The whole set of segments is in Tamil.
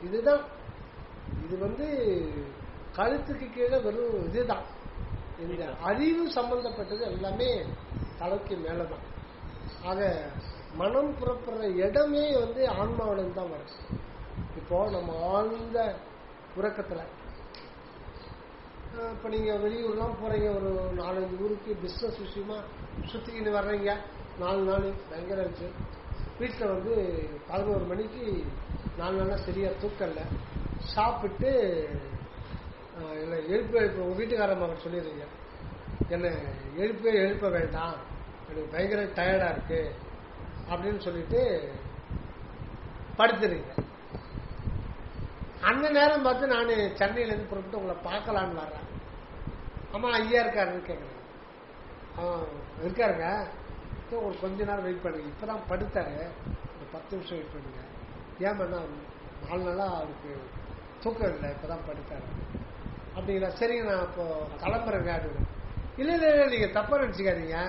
இதுதான். இது கழுத்துக்கு கீழே வெறும் இதுதான். இந்த அறிவு சம்பந்தப்பட்டது எல்லாமே தலைக்கு மேலதான். ஆக மனம் புறப்படுற இடமே ஆன்மாவிலிருந்து தான் வருது. இப்போ நம்ம ஆழ்ந்த உறக்கத்துல இப்ப நீங்க வெளியூர்லாம் போறீங்க, ஒரு 4-5 ஊருக்கு பிசினஸ் விஷயமா சுத்திக்கிட்டு வர்றீங்க, 4 நாள் பயங்கர இருந்துச்சு. வீட்டுல 11 மணிக்கு 4 நாளா சரியா தூக்கல, சாப்பிட்டு எழுப்ப உங்க வீட்டுக்காரம்மா சொல்லிடுறீங்க, என்ன எழுப்ப வேண்டாம், எனக்கு பயங்கர டயர்டா இருக்கு அப்படின்னு சொல்லிட்டு படுத்துறீங்க. அந்த நேரம் பார்த்து நான் சென்னையில இருந்து புறப்பட்டு உங்களை பார்க்கலான்னு வர்றேன். அம்மா ஐயா இருக்காருன்னு கேட்குறேன். இருக்காருங்க, ஒரு கொஞ்ச நேரம் வெயிட் பண்ணுங்க, இப்பதான் படுத்தாரு, ஒரு 10 நிமிஷம் வெயிட் பண்ணுங்க. ஏன்னா 4 நாளா அவருக்கு தூக்கம் இல்லை, இப்பதான் படுத்தாரு அப்படிங்களா, சரிங்க நான் இப்போ கிளம்புறேங்க அப்படின்னு. இல்லை இல்லை இல்லை நீங்க தப்பா நினைச்சுக்காதீங்க,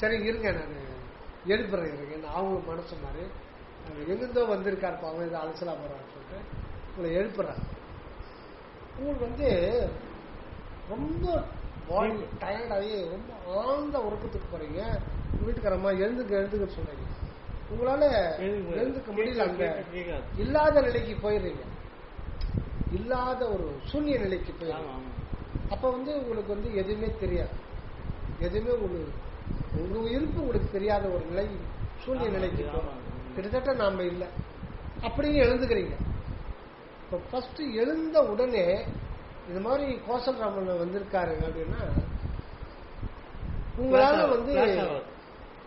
சரிங்க இருங்க நான் எழுப்புறேன் இருங்க. அவங்களுக்கு மனசு மாதிரி எங்கிருந்தோ வந்திருக்காருப்பா, அவன் இதை அலசலா போறான்னு சொல்லிட்டு உங்களை எழுப்புறாங்க. உங்களுக்கு ரொம்ப பாடி டயர்டாகி ரொம்ப ஆழ்ந்த உறக்கத்துக்கு போறீங்க. வீட்டுக்காரம்மா எழுந்துக்க சொல்றீங்க, உங்களால எழுந்துக்க முடியல, அந்த இல்லாத நிலைக்கு போயிடுறீங்க, இல்லாத ஒரு சூன்ய நிலைக்கு போயிடுறீங்க. அப்ப உங்களுக்கு எதுவுமே தெரியாது, எதுவுமே உங்க இருப்பு உங்களுக்கு தெரியாத ஒரு நிலை, சூன்ய நிலைக்கு கிட்டத்தட்ட நாம இல்லை. அப்படியே எழுந்துக்கிறீங்க. இப்போ ஃபர்ஸ்ட் எழுந்த உடனே இது மாதிரி கோசல்ராமன் வந்திருக்காரு அப்படின்னா உங்களால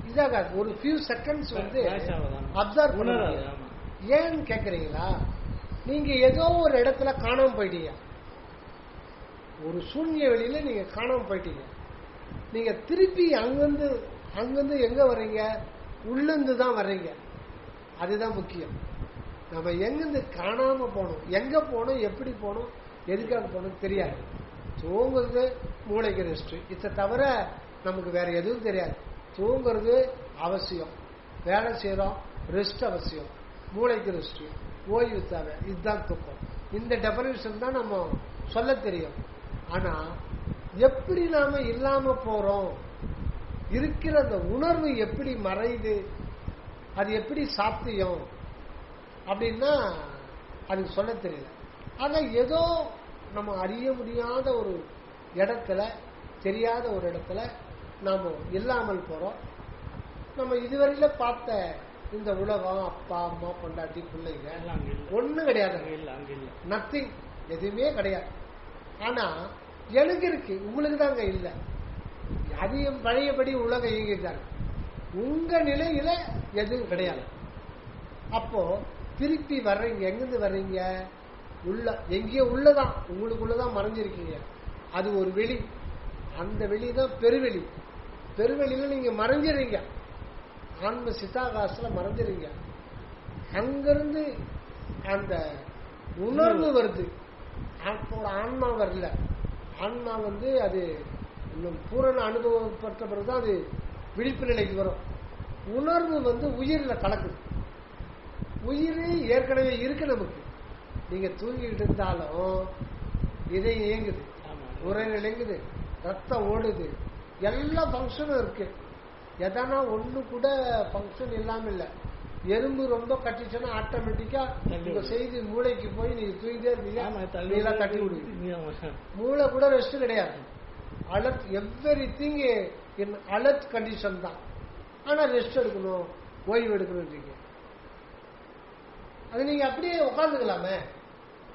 இதாக ஒரு ஃபியூ செகண்ட்ஸ் அப்சர்வ் பண்ணுவீங்க. ஏன்னு கேக்குறீங்களா, நீங்க ஏதோ ஒரு இடத்துல காணாம போயிட்டீங்க, ஒரு சூன்ய வெளியில நீங்க காணாம போயிட்டீங்க. நீங்க திருப்பி அங்கிருந்து எங்க வர்றீங்க, உள்ளிருந்து தான் வர்றீங்க. அதுதான் முக்கியம். நம்ம எங்கிருந்து காணாம போனோம், எங்க போனோம், எப்படி போனோம், எதுக்காக போனோம் தெரியாது. தூங்குறது மூளைக்கு ரெஸ்ட், இதை தவிர நமக்கு வேற எதுவும் தெரியாது. தூங்குறது அவசியம், வேலை செய்யறோம், ரெஸ்ட் அவசியம், மூளைக்கு ரெஸ்ட், ஓய்வு தேவை, இதுதான் தூக்கம். இந்த டெபனிஷன் தான் நம்ம சொல்ல தெரியும். ஆனா எப்படி நாம இல்லாம போறோம், இருக்கிற அந்த உணர்வு எப்படி மறையுது, அது எப்படி சாத்தியம் அப்படின்னா அதுக்கு சொல்ல தெரியல. ஆனா ஏதோ நம்ம அறிய முடியாத ஒரு இடத்துல, தெரியாத ஒரு இடத்துல நாம இல்லாமல் போறோம். நம்ம இதுவரையில பார்த்த இந்த உலகம், அப்பா அம்மா பொண்டாட்டி பிள்ளைங்க ஒண்ணும் கிடையாது, நத்திங், எதுவுமே கிடையாது. ஆனா எனக்கு இருக்கு, உங்களுக்கு தாங்க இல்லை. அதையும் பழையபடி உலகம் இயங்கிட்டாங்க, உங்க நிலையில எதுவும் கிடையாது. அப்போ திருப்பி வர்றீங்க, எங்கிருந்து வர்றீங்க, உள்ள எங்கேயோ உள்ளதான், உங்களுக்குள்ளதான் மறைஞ்சிருக்கீங்க. அது ஒரு வெளி, அந்த வெளிதான் பெருவெளி. பெருவெளியில நீங்க மறைஞ்சிருங்க, ஆன்ம சித்தாகாசல மறைஞ்சிருங்க. அங்கிருந்து அந்த உணர்வு வருது, அப்போட ஆன்மா வரல. ஆன்மா அது இன்னும் பூரண அனுபவப்பட்ட பிறகுதான் அது விழிப்பு நிலைக்கு வரும். உணர்வு உயிரில கலக்குது. உயிர் ஏற்கனவே இருக்கு நமக்கு. நீங்க தூங்கிட்டு இருந்தாலும் இதயம் இயங்குது, உரையில் இயங்குது, ரத்தம் ஓடுது, எல்லா பங்கனும் இருக்கு. எதனா ஒண்ணு கூட பங்கன் இல்லாம இல்ல. எறும்பு ரொம்ப கட்டிச்சுன்னா ஆட்டோமேட்டிக்கா உங்க செய்தி மூளைக்கு போய் நீங்க தூங்கிட்டே இருப்பீங்க, தட்டி விடுவீங்க. மூளை கூட ரெஸ்ட் கிடையாது, alert, every thing in alert condition தான். ஆனா ரெஸ்ட் எடுக்கணும், ஓய்வு எடுக்கணும். அது நீங்க அப்படியே உட்காந்துக்கலாமே,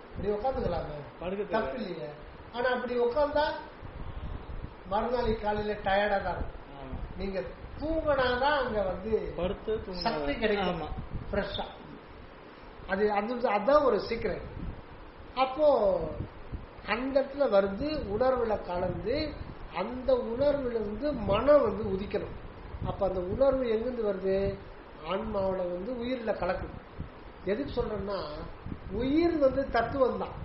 அப்படி உட்காந்துக்கலாமே, தப்பு இல்லையே. ஆனா அப்படி உட்காந்தா மறுநாளை காலையில டயர்டா தான் இருக்கும். நீங்க தூங்கினாதான் அங்க சக்தி கிடைக்கும் ஃப்ரெஷ்ஷா. அதுதான் ஒரு சீக்கிரம். அப்போ அந்த இடத்துல உணர்வுல கலந்து, அந்த உணர்வுல இருந்து மனம் உதிக்கணும். அப்ப அந்த உணர்வு எங்கிருந்து வருது, ஆன்மாவில உயிரில கலக்குது. எதுக்கு சொல்றேன்னா, உயிர் தத்துவம் தான்,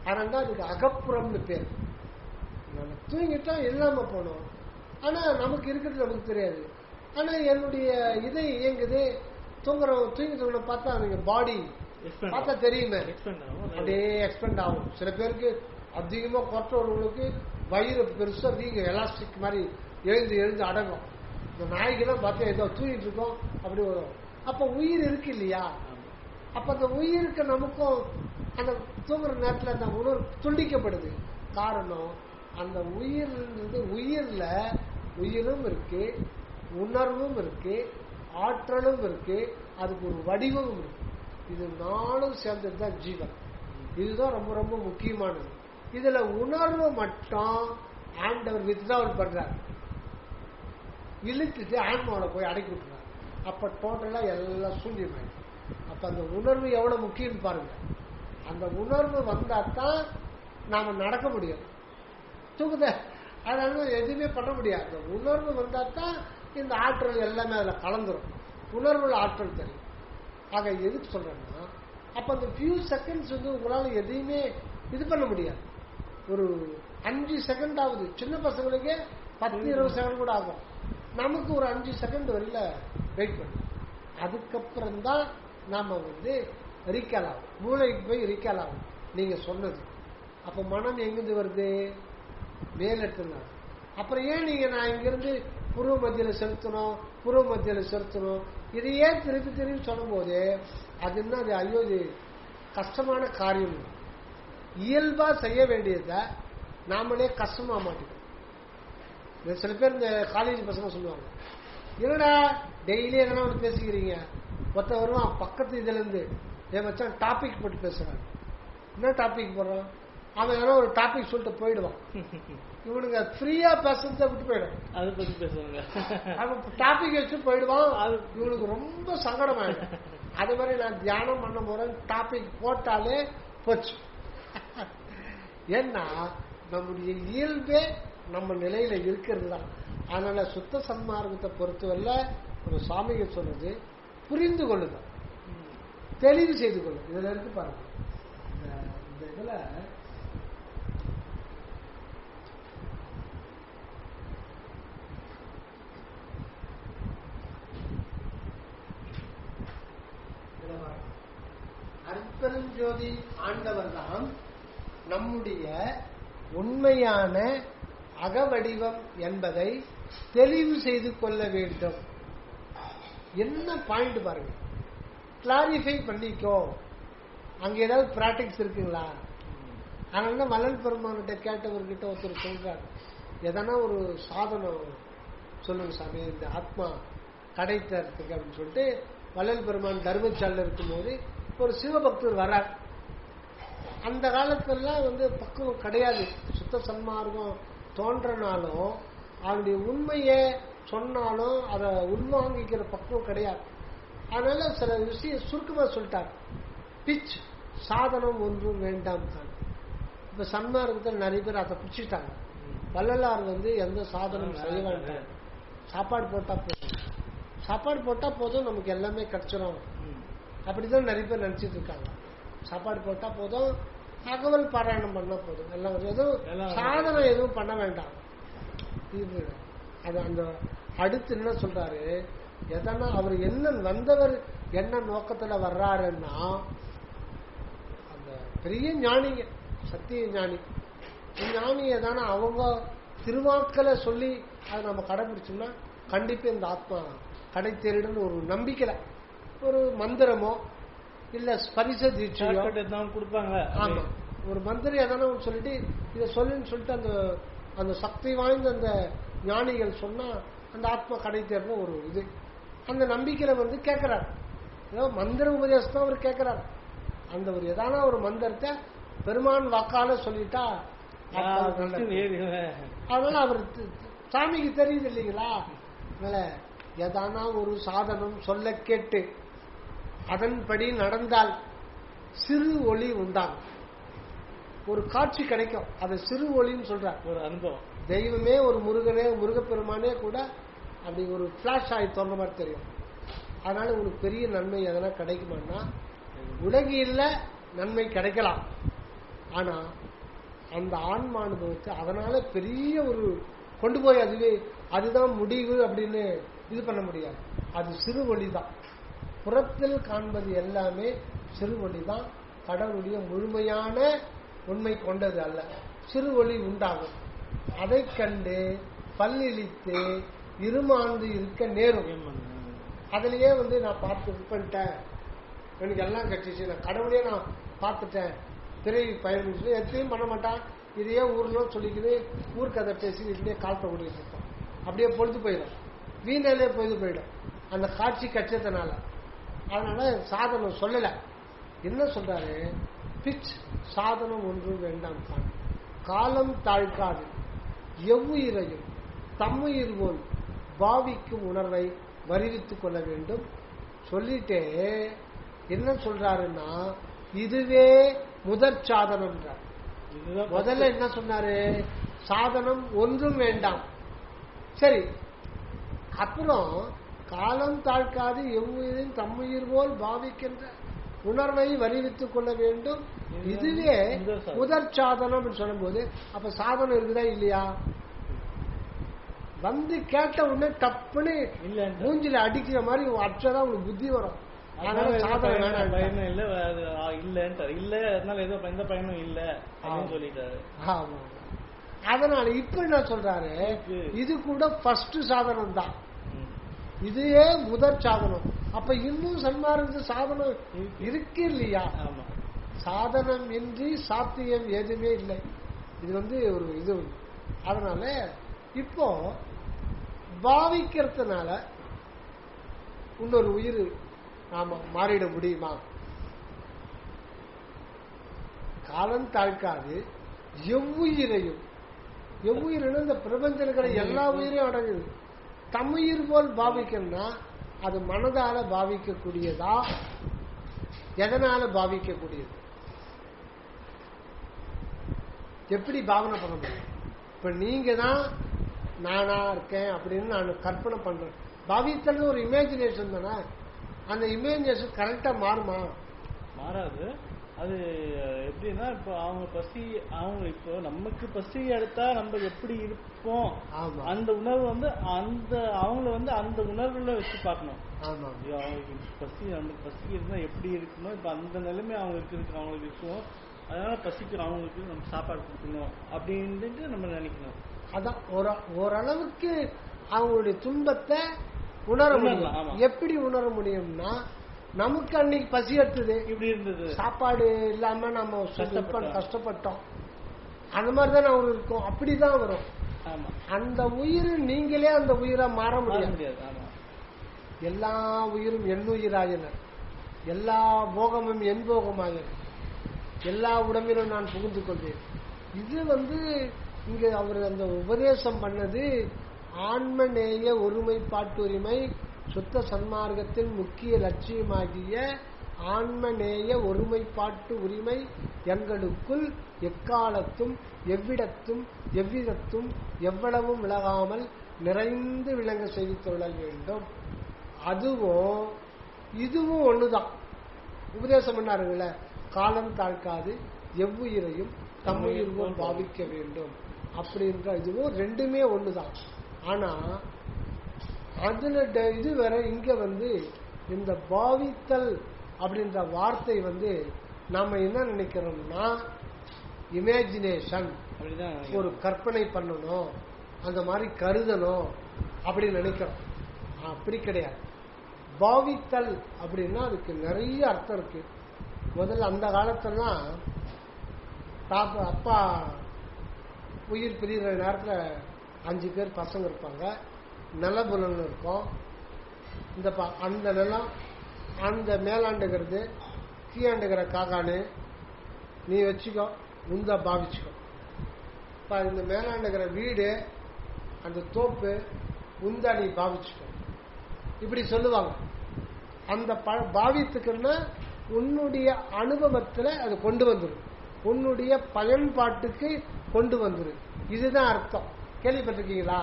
அதனால அதுக்கு அகப்புறம்னு பேர். நம்ம தூங்கிட்டா இல்லாம போனோம், ஆனா நமக்கு இருக்கிறது நமக்கு தெரியாது. ஆனா என்னுடைய இதை இயங்குது, தூங்கிட்டு பார்த்தா அவங்க பாடி பார்த்தா தெரியுமே, அப்படியே எக்ஸ்பெண்ட் ஆகும். சில பேருக்கு அதிகமா குறைச்சவர்களுக்கு வயிறு பெருசா வீங்க எலாஸ்டிக் மாதிரி எழுந்து எழுந்து அடங்கும். இந்த நாய்க்கெல்லாம் பார்த்தா ஏதோ தூங்கிட்டு இருக்கோம் அப்படி வரும். அப்ப உயிர் இருக்கு இல்லையா? அப்ப அந்த உயிருக்கு நமக்கும் அந்த தூங்குற நேரத்தில் அந்த உணர்வு துண்டிக்கப்படுது. காரணம் அந்த உயிர்ல உயிரும் இருக்கு, உணர்வும் இருக்கு, ஆற்றலும் இருக்கு, அதுக்கு ஒரு வடிவமும் இருக்கு. இது நாளும் சேர்ந்தது தான் ஜீவன். இதுதான் ரொம்ப ரொம்ப முக்கியமானது. இதுல உணர்வு மட்டும் ஆண்டவர் வித்ட்ராவல் பண்றார், இழுத்துட்டு ஆன்மாவோட போய் அடக்கி விட்டுறார். அப்ப டோட்டலா எல்லாம் சூன்யமாயிடும். அப்ப அந்த உணர்வு எவ்வளவு முக்கியம் பாருங்க. அந்த உணர்வு வந்தாதான் நாம நடக்க முடியும். தூக்குத அதனால எதுவுமே பண்ண முடியாது. அந்த உணர்வு வந்தாதான் இந்த ஆற்றல் எல்லாமே அதுல கலந்துரும். உணர்வுல ஆற்றல் தெரியும். ஆக எதுக்கு சொல்றேன்னா, அப்ப அந்த ஃபியூ செகண்ட்ஸ் உங்களால எதையுமே இது பண்ண முடியாது. ஒரு 5 செகண்ட் ஆகுது. சின்ன பசங்களுக்கு 10-20 செகண்ட் கூட ஆகும். நமக்கு ஒரு 5 செகண்ட் வரல வெயிட் பண்ணு. அதுக்கப்புறம் தான் நாம ரீகால் ஆகும், மூளைக்கு போய் ரீகால் ஆகும். நீங்க சொன்னது அப்ப மனம் எங்கிருந்து வருது? மேலெடுத்துங்க. அப்புறம் ஏன் நீங்க நான் இங்கிருந்து புருவ மத்தியில செலுத்தணும் இதையே திருப்பி திருப்பி சொல்லும் போது அது என்ன, அது ஐயோ இது கஷ்டமான காரியம். இயல்பா செய்ய வேண்டியத நாமளே கஷ்டமா மாட்டோம். சில பேர் இந்த காலேஜ் பசங்க சொல்லுவாங்க, என்னடா டெய்லி எதனா ஒன்று பேசிக்கிறீங்க. ஒருத்த வருவான் பக்கத்து இதுல இருந்து என் வச்சா டாபிக் போட்டு பேசுறான். என்ன டாபிக் போடுறான்? அவன் ஏதோ ஒரு டாபிக் சொல்லிட்டு போயிடுவான். இவனுங்க ஃப்ரீயா பேசுறத விட்டு போயிடும், அதை பத்தி பேசுவாங்க. அவன் டாபிக் வச்சு போயிடுவான். அது இவனுக்கு ரொம்ப சங்கடமாயிடும். அது மாதிரி நான் தியானம் பண்ண போறேன், டாபிக் போட்டாலே போச்சு. ஏன்னா நம்முடைய இயல்பே நம்ம நிலையில இருக்கிறது தான். அதனால சுத்த சன்மார்க்கத்தை பொறுத்தவரை ஒரு சாமிகள் சொல்றது புரிந்து கொள்ளுதல், தெளிவு செய்து கொள்ளும். இதுல இருக்கு பாருங்க, இந்த இதுல அற்பெருஞ்சோதி ஆண்டவர் தான் நம்முடைய உண்மையான அகவடிவம் என்பதை தெளிவு செய்து கொள்ள வேண்டும். என்ன பாயிண்ட் பாருங்க, கிளாரிஃபை பண்ணிக்கோ. அங்க ஏதாவது பிராக்டிக்ஸ் இருக்குங்களா? அதனால வள்ளல் பெருமான்கிட்ட கேட்டவர்கிட்ட ஒருத்தர் சொல்றாரு, எதனா ஒரு சாதனம் சொல்லுங்க சாமி இந்த ஆத்மா கிடைத்தறதுக்கு அப்படின்னு சொல்லிட்டு. வள்ளல் பெருமான் தர்மச்சாலையில் இருக்கும்போது ஒரு சிவபக்தர் வர்றார். அந்த காலத்துல பக்குவம் கிடையாது. சுத்த சன்மார்க்கம் தோன்றனாலும் அவனுடைய உண்மையை சொன்னாலும் அதை உள்வாங்கிக்கிற பக்குவம் கிடையாது. அதனால சில விஷயம் சுருக்கமா சொல்லிட்டார். பிச் சாதனம் ஒன்றும் வேண்டாம் தான். இப்ப சன்மார்க்கத்தில் நிறைய பேர் அதை பிடிச்சிட்டாங்க. வள்ளலார் எந்த சாதனம் செய்ய வேண்டாம், சாப்பாடு போட்டா போதும் நமக்கு எல்லாமே கிடைச்சிடும். அப்படிதான் நிறைய பேர் நினைச்சிட்டு இருக்காங்க. சாப்பாடு போட்டா போதும், தகவல் பாராயணம் பண்ணா போதும், எல்லாம் எதுவும் சாதனம் எதுவும் பண்ண வேண்டாம். இது அது அந்த அடுத்து என்ன சொல்றாரு, எதனா அவர் என்ன வந்தவர் என்ன நோக்கத்துல வர்றாருன்னா, அந்த பெரிய ஞானிங்க, சத்திய ஞானி எதானா அவங்க திருவாக்களை சொல்லி அதை நம்ம கடைபிடிச்சோம்னா கண்டிப்பா இந்த ஆத்மா கடை தேரிடுன்னு ஒரு நம்பிக்கை, ஒரு மந்திரமோ இல்ல ஸ்பரிச தீட்சையோ கொடுப்பாங்க. ஆமா, ஒரு மந்திரம் எதனா சொல்லிட்டு இதை சொல்லுன்னு சொல்லிட்டு அந்த சக்தி வாய்ந்த அந்த ஞானிகள் சொன்னா அந்த ஆத்மா கடை தேர்ந்த ஒரு இது, அந்த நம்பிக்கையில கேட்கிறார். ஏதோ மந்திர உபதேசம் அவர் கேட்கிறார். அந்த ஒரு எதான ஒரு மந்திரத்தை பெருமான் வாக்கால சொல்லிட்டா அதனால அவர் சாமிக்கு தெரியுது இல்லைங்களா. அதனால எதானா ஒரு சாதனம் சொல்ல கேட்டு அதன்படி நடந்தால் சிறு ஒளி உண்டாகும், ஒரு காட்சி கிடைக்கும். அது சிறு ஒளின்னு சொல்றார், ஒரு அனுபவம். தெய்வமே ஒரு முருகப்பெருமானே கூட அப்படி ஒரு பிளாஷ் ஆகி தோன்ற மாதிரி தெரியும். அதனால உங்களுக்கு பெரிய நன்மை எதனா கிடைக்குமான்னா, உலகில நன்மை கிடைக்கலாம். ஆனா அந்த ஆன்ம அனுபவத்தை அதனால பெரிய ஒரு கொண்டு போய் அதுதான் முடிவு அப்படின்னு இது பண்ண முடியாது. அது சிறு ஒளி தான். புறத்தில் காண்பது எல்லாமே சிறு ஒளி தான் கடவுளுடைய முழுமையான உண்மை கொண்டது அல்ல. சிறு ஒளி உண்டாகும். அதை கண்டு பல்லிழித்து இருமாந்து இருக்க நேரும். அதுலயே நான் பார்த்து பண்ணிட்டேன், எனக்கு எல்லாம் கட்சிச்சு, நான் கடவுளையே நான் பார்த்துட்டேன், திரை பயன்படுத்தி எத்தையும் பண்ண மாட்டான். இதையே ஊர்ல சொல்லிக்கிது, ஊர்க்கதை பேசி வீட்டிலேயே காலத்தை ஓடிட்டு இருப்பான். அப்படியே பொழுது போயிடும், வீணாலே பொழுது போயிடும் அந்த காட்சி கட்சத்தினால. அதனால சாதனம் சொல்லல. என்ன சொல்றாரு? பிச் சாதனம் ஒன்றும் வேண்டாம் தான், காலம் தாழ்க்காது எவ்வுயிரையும் தம்முயிர் போல் பாவிக்கும் உணர்வை வருவித்துக் கொள்ள வேண்டும். சொல்லிட்டே என்ன சொல்றாருன்னா, இதுவே முதற் சாதனம். முதல்ல என்ன சொன்னாரு? சாதனம் ஒன்றும் வேண்டாம். சரி, அப்புறம் காலம் தாழ்க்காது எவ்வுயிரின் தம்முயிர் போல் பாவிக்கின்ற உணர்வை வருவித்துக் கொள்ள வேண்டும். இதுவே முதற் சாதனம் சொல்லும் போது அப்ப சாதனம் இருக்குதா இல்லையா? வந்து கேட்ட உடனே டப்புன்னு மூஞ்சில அடிக்கிற மாதிரி அச்சதான் உங்களுக்கு புத்தி வரும். அதனால சாதனம் வேணாம், பயனும் இல்ல இல்ல, அதனால ஏதோ எந்த பயனும் இல்ல அப்படின்னு சொல்லிட்டாரு. ஆமா, அதனால இப்ப என்ன சொல்றாரு? இது கூட ஃபர்ஸ்ட் சாதனம் தான், இதுவே முதற் சாதனம். அப்ப இன்னும் சன்மார்க்க சாதனம் இருக்கு இல்லையா? சாதனம் இன்றி சாத்தியம் எதுவுமே இல்லை. இது ஒரு இது. அதனால இப்போ பாவிக்கிறதுனால இன்னொரு உயிர் நாம மாறிட முடியுமா? காலம் தாழ்க்காது எவ்வுயிரையும், எவ்வுயிரும் இந்த பிரபஞ்சத்தில் இருக்கிற எல்லா உயிரையும் அடங்குது. தம்முயிர் போல் பாவிக்கணும்னா அது மனதால பாவிக்கக்கூடியதா, எதனால பாவிக்கக்கூடியது? எப்படி பாவனை பண்ண முடியும்? இப்ப நீங்க தான் நானா இருக்கேன் அப்படின்னு நான் கற்பனை பண்றேன். பாவித்தல் ஒரு இமேஜினேஷன் தானே. அந்த இமேஜினேஷன் கரெக்டா மாறுமா? மாறாது. அது எப்படின்னா, இப்போ அவங்க பசி, அவங்க இப்போ நமக்கு பசி எடுத்தா நம்ம எப்படி இருப்போம், அந்த உணர்வு அந்த அவங்கள அந்த உணர்வுல வச்சு பார்க்கணும். அவங்களுக்கு பசி, நமக்கு பசி இருந்தா எப்படி இருக்கணும், இப்ப அந்த நிலைமை அவங்களுக்கு இருக்கும். அதனால பசிக்கு அவங்களுக்கு நம்ம சாப்பாடு கொடுக்கணும் அப்படின்ட்டு நம்ம நினைக்கணும். அதான் ஓரளவுக்கு அவங்களுடைய துன்பத்தை உணர முடியும். எப்படி உணர முடியும்னா, நமக்கு அன்னைக்கு பசி எடுத்தது, இப்படி இருந்தது, சாப்பாடு இல்லாம நம்ம கஷ்டப்பட்டோம், அந்த மாதிரிதான் அவரு இருக்கும். அப்படிதான் வரும். அந்த உயிர் நீங்களே அந்த உயிரா மாற முடியாது. எல்லா உயிரும் எண்ணுயிராயின, எல்லா போகமும் என் போகமாயின, எல்லா உடம்பிலும் நான் புகுந்து கொள்வேன். இது இங்க அவர் அந்த உபதேசம் பண்ணது ஆன்மநேய ஒருமைப்பாட்டுரிமை, சுத்த சன்மார்க்கத்தின் முக்கிய லட்சியமாகிய ஆன்மநேய ஒருமைப்பாட்டு உரிமை எங்களுக்குள் எக்காலத்தும் எவ்விடத்தும் எவ்விதத்தும் எவ்வளவும் விலகாமல் நிறைந்து விளங்க செய்து கொள்ளல் வேண்டும். அதுவும் இதுவும் ஒண்ணுதான். உபதேசம் பண்ணாருங்கள, காலம் தாழ்க்காது எவ்வுயிரையும் தம்முயிர்வோம் பாவிக்க வேண்டும் அப்படின்ற இதுவும் ரெண்டுமே ஒண்ணுதான். ஆனா அதுல இது வேற. இங்க இந்த பாவித்தல் அப்படின்ற வார்த்தை நாம என்ன நினைக்கிறோம்னா, இமேஜினேஷன், ஒரு கற்பனை பண்ணணும், அந்த மாதிரி கருதணும் அப்படின்னு நினைக்கிறோம். அப்படி கிடையாது. பாவித்தல் அப்படின்னா அதுக்கு நிறைய அர்த்தம் இருக்கு. முதல்ல அந்த காலத்தெல்லாம் அப்பா உயிர் பிரிகிற நேரத்தில் 5 பேர் பசங்க இருப்பாங்க, நிலபுலன் இருக்கும். அந்த நிலம், அந்த மேலாண்டுகிறது கீழாண்டுகிற காக்கானு நீ வச்சுக்கோ, உந்த பாவிச்சுக்கோ. இந்த மேலாண்டுகிற வீடு, அந்த தோப்பு உந்தா நீ பாவிச்சுக்கோ, இப்படி சொல்லுவாங்க. அந்த பாவித்துக்குன்னா உன்னுடைய அனுபவத்துல அது கொண்டு வந்துடும், உன்னுடைய பயன்பாட்டுக்கு கொண்டு வந்துடும். இதுதான் அர்த்தம். கேள்விப்பட்டிருக்கீங்களா?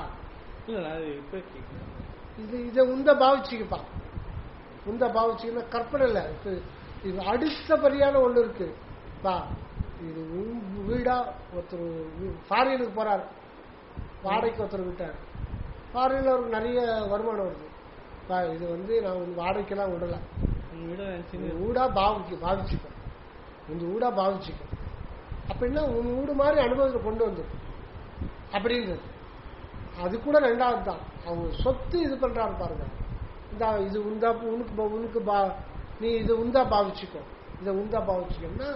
இதை உந்த பாவிச்சுக்கப்பா, உந்த பாவிச்சுன்னா கற்பனை இல்லை. இது அடுத்தபடியான ஒண்ணு இருக்கு. இது வீடா, ஒருத்தர் ஃபாரினுக்கு போறாரு, வாடகைக்கு ஒருத்தர் விட்டார். ஃபாரின்ல அவருக்கு நிறைய வருமானம் வருது. இது நான் வாடகைக்கெல்லாம் விடல, ஊடா பாவிச்சுக்கும், இந்த ஊடா பாவிச்சுக்கும். அப்படின்னா உன் வீடு மாதிரி அனுபவத்தை கொண்டு வந்துடும் அப்படின்றது. அது கூட ரெண்டாவது தான். அவங்க சொத்து இது பண்றாரு பாருங்க, இந்த இது உந்தா உனக்கு நீ இது உந்தா பாவிச்சுக்கோ, இதை உந்தா பாவிச்சுக்கோன்னா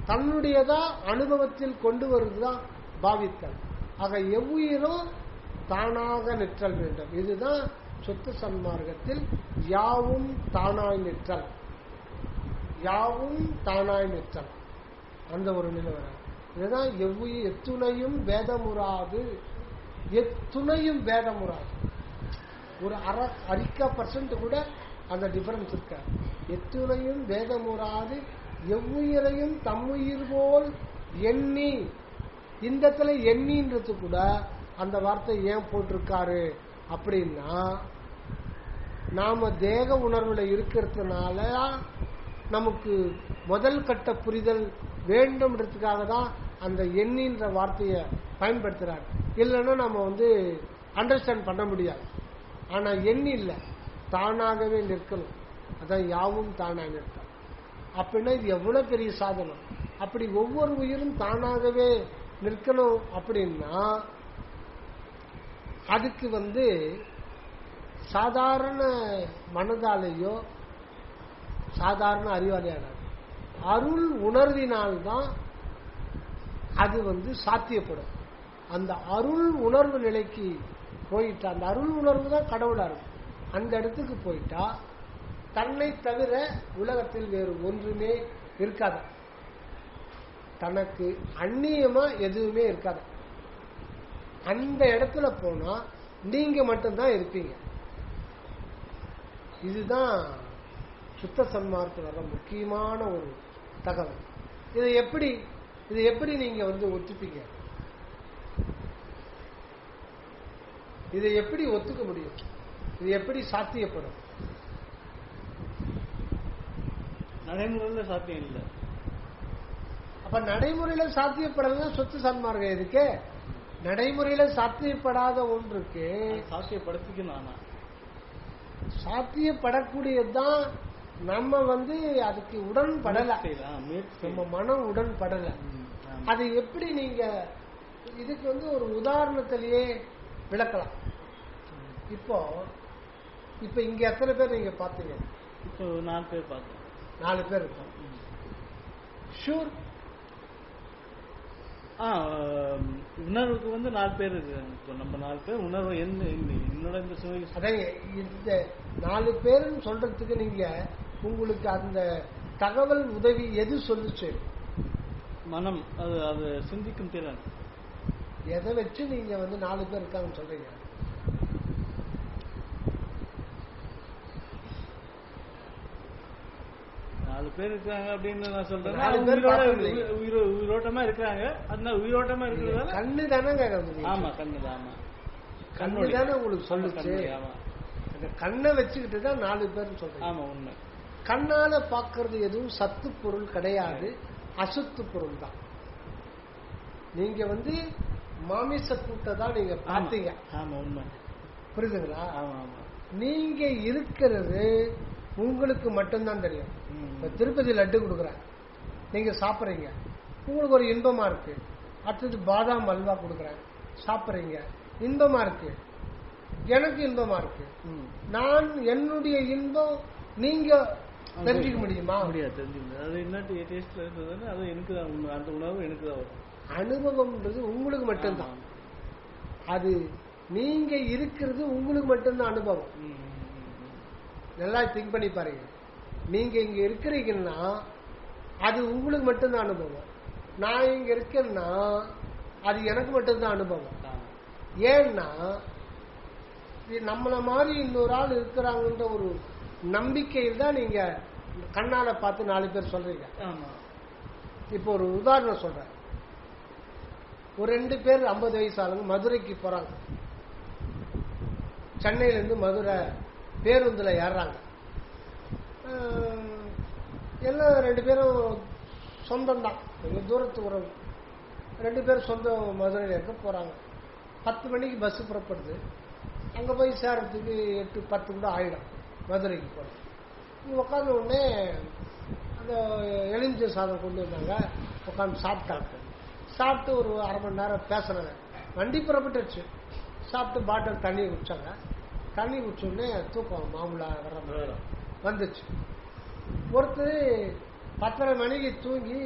தன்னுடையதா அனுபவத்தில் கொண்டு வருதுதான் பாவித்தல். ஆக எவ்வுயிரும் தானாக நிற்றல் வேண்டும். இதுதான் சுத்த சன்மார்க்கத்தில் யாவும் தானாய் நிற்றல், யாவும் தானாய் நிற்றல் அந்த ஒரு நிலை வர. இதுதான் எத்துணையும் வேதமுறாது, எத்துணையும் வேதமுறாது. ஒரு அரிக்கா % கூட அந்த டிஃபரன்ஸ் இருக்க. எத்துணையும் வேதமுறாது எவ்வுயிரையும் தம்முயிர் போல் எண்ணி, இந்த இடத்துல எண்ணின்றது கூட அந்த வார்த்தை ஏன் போட்டிருக்காரு அப்படின்னா, நாம தேக உணர்வுல இருக்கிறதுனால நமக்கு முதல் கட்ட புரிதல் வேண்டும்ன்றதுக்காக தான் அந்த எண்ணின்ற வார்த்தையை பயன்படுத்துறாரு. இல்லைன்னா நம்ம அண்டர்ஸ்டாண்ட் பண்ண முடியாது. ஆனா எண்ணி இல்லை, தானாகவே நிற்கணும். அதான் யாவும் தானாக நிற்கும். அப்படின்னா இது எவ்வளவு பெரிய சாதனம். அப்படி ஒவ்வொரு உயிரும் தானாகவே நிற்கணும் அப்படின்னா அதுக்கு சாதாரண மனதாலேயோ சாதாரண அறிவாளியான அருள் உணர்வினால்தான் அது சாத்தியப்படும். அந்த அருள் உணர்வு நிலைக்கு போயிட்டா, அந்த அருள் உணர்வு தான் கடவுளா இருக்கும். அந்த இடத்துக்கு போயிட்டா தன்னை தவிர உலகத்தில் வேறு ஒன்றுமே இருக்காது, தனக்கு அந்நியமா எதுவுமே இருக்காது. அந்த இடத்துல போனா நீங்க மட்டும்தான் இருப்பீங்க. இதுதான் சுத்த சன்மார்க்க வர முக்கியமான ஒரு தகவல். இதை எப்படி நீங்க ஒத்துப்பீங்க? இதை எப்படி ஒத்துக்க முடியும்? இது எப்படி சாத்தியப்படும்? நடைமுறையில சாத்தியம் இல்லை. அப்ப நடைமுறையில சாத்தியப்படலாம் சொத்து சன்மார்க்கம் எதுக்கு? நடைமுறையில சாத்தியப்படாத ஒன்றுக்கு சாத்தியப்படுத்திக்கணும். சாத்தியப்படக்கூடியதுதான் நம்ம அதுக்கு உடன்படல, நம்ம மனம் உடன்படல. அது எப்படி நீங்க இதுக்கு ஒரு உதாரணத்திலேயே விளக்கலாம். இப்போ இங்க எத்தனை பேர் நீங்க பாத்தீங்க? இப்போ 4 பேர் பார்த்தோம். 4 பேர் இருக்கோம். ஷூர் உணர்வுக்கு 4 பேர் இருக்காங்க. இப்போ நம்ம 4 பேர் உணர்வு என்னோட இந்த சுவை. அதான் இந்த 4 பேருன்னு சொல்றதுக்கு நீங்க உங்களுக்கு அந்த தகவல் உதவி எது சொல்லுச்சு? மனம். அது சிந்திக்கும் திறன். எதை வச்சு நீங்க 4 பேர் இருக்காங்கன்னு சொல்றீங்க? நாலு பேர் இருக்காங்க அப்படின்னு நான் சொல்றேன். உயிரோட்டமா இருக்கிறாங்க. அதனால உயிரோட்டமா இருக்கிறதால கண்ணு தானே. ஆமா, கண்ணுதான். ஆமா, கண்ணு தானே உங்களுக்கு சொல்லுச்சு. ஆமா, அந்த கண்ணை வச்சுக்கிட்டு தான் 4 பேர் சொல்றேன். ஆமா, உண்மை. கண்ணால பாக்குறது எதுவும் சத்து பொருள் கிடையாது, அசுத்து பொருள் தான். நீங்க மாமிச கூட்ட தான் நீங்க பார்த்தீங்க. ஆமா, உண்மை. புரியுதுங்களா? ஆமா, ஆமா. நீங்க இருக்கிறது உங்களுக்கு மட்டும்தான் தெரியும். இப்ப திருப்பதி லட்டு கொடுக்குறேன், நீங்க சாப்பிட்றீங்க, உங்களுக்கு ஒரு இன்பமா இருக்கு. அடுத்தது பாதாம் அல்வா கொடுக்குறேன், சாப்பிட்றீங்க, இன்பமா இருக்கு, எனக்கு இன்பமா இருக்கு. நான் என்னுடைய இன்பம் நீங்க தெரிஞ்சுக்க முடியுமா? முடியாது, தெரிஞ்சுக்க. அது என்ன டேஸ்ட்ல இருந்ததுன்னு அது எனக்கு தான், அந்த உணவு எனக்கு தான் வரும். அனுபவம்ன்றது உங்களுக்கு மட்டும்தான். அது நீங்க இருக்கிறது உங்களுக்கு மட்டும்தான் அனுபவம். நல்லா திங்க் பண்ணி பாருங்க. நீங்க இங்க இருக்கிறீங்கன்னா அது உங்களுக்கு மட்டும்தான் அனுபவம். நான் இங்க இருக்கேன்னா அது எனக்கு மட்டும்தான் அனுபவம். ஏன்னா நம்மள மாதிரி இன்னொரு ஆள் இருக்கிறாங்கன்ற ஒரு நம்பிக்கையில் தான் நீங்க கண்ணால பார்த்து 4 பேர் சொல்றீங்க. இப்போ ஒரு உதாரணம் சொல்றேன். ஒரு 2 பேர் 50 வயசு ஆளுங்க மதுரைக்கு போறாங்க. சென்னையில இருந்து மதுரை பேருந்துல ஏறாங்க. எல்லாம் 2 பேரும் சொந்தம் தான், தூரத்து உறவு. 2 பேரும் சொந்தம் மதுரையில் இருக்க போறாங்க. 10 மணிக்கு பஸ் புறப்படுது. அங்க போய் சேர்றதுக்கு 8-10 கூட ஆயிடும் மதுரைக்கு போற. இங்கே உட்காந்த உடனே அந்த எலுமிச்சை சாதம் கொண்டு வந்தாங்க. உட்காந்து சாப்பிட்டாங்க. சாப்பிட்டு ஒரு அரை மணி நேரம் பேசுறாங்க. வண்டி புறப்பட்டுருச்சு. சாப்பிட்டு பாட்டில் தண்ணி குடிச்சாங்க. தண்ணி குடிச்சோடனே தூக்கம் மாமூலா வர்ற மாதிரி வந்துச்சு. ஒருத்தர் 10:30 மணிக்கு தூங்கி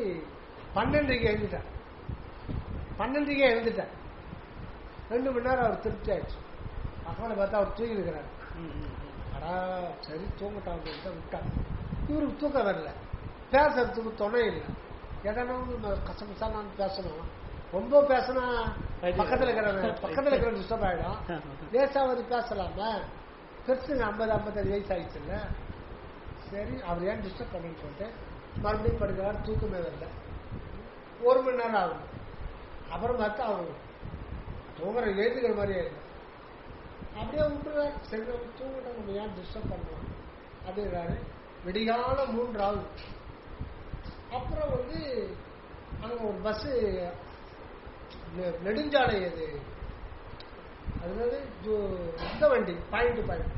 12:30 எழுந்துட்டார். 12:30 எழுந்துட்டார். 2 மணி நேரம் அவர் திருப்தி ஆயிடுச்சு. பக்கத்தில் பார்த்தா அவர் தூங்கி இருக்கிறார். அடா சரி தூங்கட்டான் விட்டார். இவருக்கு தூக்கம் வரல. பேசுறதுக்கு துணை இல்லை. எதனா கசகசா நான் பேசணும். ரொம்ப பேசினா பக்கத்தில் இருக்கிற டிஸ்டர்ப் ஆகிடும். லேசாவது பேசலாமா? பெருசுங்க 50-55 வயசு ஆயிடுச்சு இல்லை. சரி அவர் ஏன் டிஸ்டர்ப் பண்ணுன்னு சொல்லிட்டு மறுபடியும் படுக்கிறார். தூக்கமே வரல. 1 மணி நேரம் ஆகும். அப்புறம் பார்த்தா அவர் தூங்குற எழுதுகிற மாதிரி ஆயிடும். அப்படியே விட்டுறாரு. சரி தூங்கிட்ட நம்ம ஏன் டிஸ்டர்ப் பண்ணுவோம் அப்படிங்கிறாரு. விடிகால 3 ஆகுது. அப்புறம் அங்கே ஒரு பஸ்ஸு நெடுஞ்சாலை அதாவது இந்த வண்டி பாயிண்ட் டு பாயிண்ட்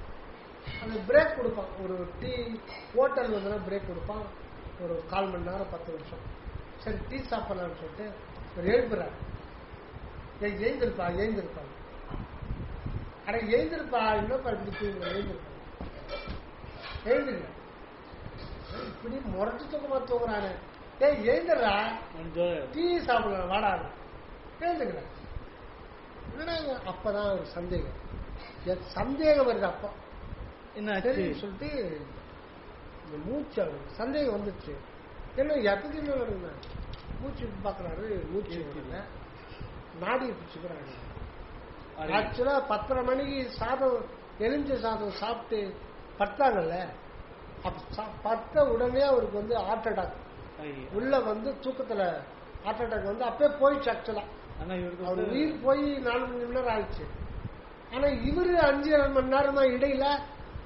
அந்த பிரேக் கொடுப்பான். ஒரு டீ ஹோட்டல் பிரேக் கொடுப்பான். ஒரு 1/4 மணி நேரம் 10 நிமிஷம். சரி டீ சாப்பிடலான்னு சொல்லிட்டு ஒரு எழுப்புறாரு. எழுந்திருப்பா அட எழுந்திருப்பா இன்னும் இப்படி தூங்க எழுந்துருங்க இப்படி முறைச்சு தூக்கமா தூங்குறானே. எழுந்துடுறா டீ சாப்பிடலாம் வாடாது எழுந்துக்கிறேன். அப்பதான் ஒரு சந்தேகம் வருது. அப்போ என்ன சொல்லிட்டு மூச்சு சந்தேகம் வந்துச்சு. என்ன எத்தனை வருங்க மூச்சு பாக்குறாரு. மூச்சு வரல. நாடியை பிடிச்சுக்கிறாங்க. ஆக்சுவலா 10:30 மணிக்கு எலுமிச்சை சாதம் சாப்பிட்டு படுத்தாங்கல்ல. பத்த உடனே அவருக்கு ஹார்ட் அட்டாக் உள்ள தூக்கத்துல ஹார்ட் அட்டாக் அப்பே போயிடுச்சு. ஆக்சுவலா அவர் உயிர் போய் 4 மணி நேரம் ஆயிடுச்சு. ஆனா இவரு 5 மணி நேரமா இடையில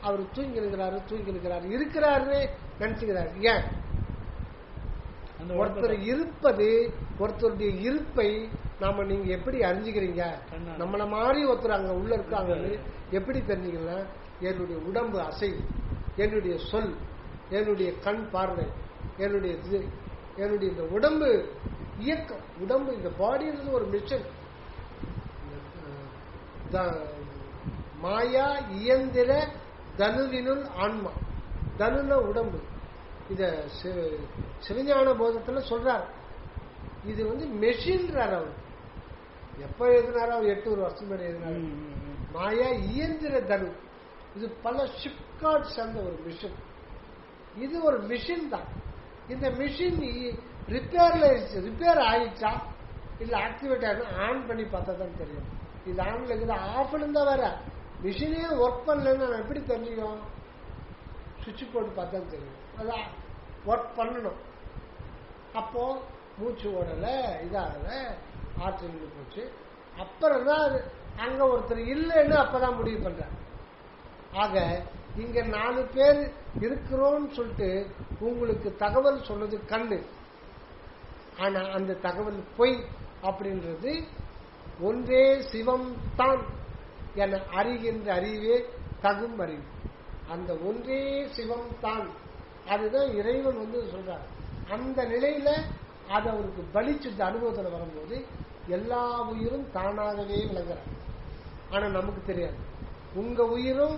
அவர் தூங்கி இருக்கிறாரு நினைச்சுக்கிறாரு. ஏன் ஒருத்தர் இருப்பது ஒருத்தருடைய இருப்பை நீங்க எப்படி அறிஞ்சுக்கிறீங்க? நம்மள மாதிரி ஒருத்தர் அங்க உள்ள இருக்காங்க எப்படி தெரிஞ்சுக்கலாம்? என்னுடைய உடம்பு அசைவு, என்னுடைய சொல், என்னுடைய கண் பார்வை, என்னுடைய இந்த உடம்பு இயக்கம். உடம்பு இந்த பாடி ஒரு மிஷன். மாயா இயந்திர தனுவினுள் ஆன்மா. தனுன உடம்பு. இத சிவஞான போதத்துல சொல்றார். இது மெஷின்றார். அவர் எப்ப எழுதினாரோ அவர் 800 வருஷம் மேல எழுதினார். மாயா இயந்திர தனு. இது பல ஷிப்கார்ட் சேர்ந்த ஒரு மிஷின். இது ஒரு மிஷின் தான். இந்த மிஷின் ரிப்பேர் ஆயிடுச்சா இல்ல ஆக்டிவேட் ஆகணும் ஆன் பண்ணி பார்த்தா தான் தெரியும். இது ஆன்ல இருக்குது. ஆஃப் இருந்தா வேற மிஷினே ஒர்க் பண்ணலன்னு நான் எப்படி தெரிஞ்சுக்கும்? சுவிட்ச் போட்டு பார்த்தா தெரியும். அதான் ஒர்க் பண்ணணும். அப்போ மூச்சு ஓடல, இதாகல, ஆற்றல் போச்சு. அப்புறம் தான் அங்க ஒருத்தர் இல்லைன்னு அப்பதான் முடிவு பண்ற. ஆக இங்க 4 பேர் இருக்கிறோம்னு சொல்லிட்டு உங்களுக்கு தகவல் சொன்னது கண்ணு. ஆனா அந்த தகவல் பொய் அப்படின்றது ஒன்றே சிவம் தான் என அறிகின்ற அறிவே தகும் அறிவு. அந்த ஒன்றே சிவம் தான் அதுதான் இறைவன் சொல்றார். அந்த நிலையில அது அவருக்கு பலிச்சுட்டு அனுபவத்தில் வரும்போது எல்லா உயிரும் தானாகவே விளங்குறாங்க. ஆனா நமக்கு தெரியாது. உங்க உயிரும்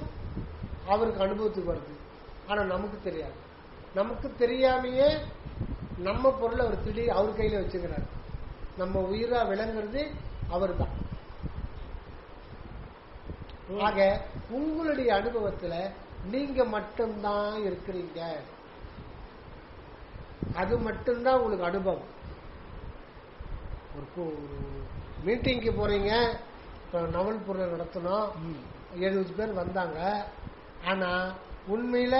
அவருக்கு அனுபவத்துக்கு வருது. ஆனா நமக்கு தெரியாது. நமக்கு தெரியாமையே நம்ம பொருளை அவர் திடீர் அவர் கையில வச்சுக்கிறார். நம்ம உயிரா விளங்குறது அவர் தான். ஆக உங்களுடைய அனுபவத்துல நீங்க மட்டும்தான் இருக்கிறீங்க. அது மட்டும்தான் உங்களுக்கு அனுபவம். ஒரு மீட்டிங்க்கு போறீங்க. நவல்பூர்ல நடத்தணும். 70 பேர் வந்தாங்க. ஆனா உண்மையில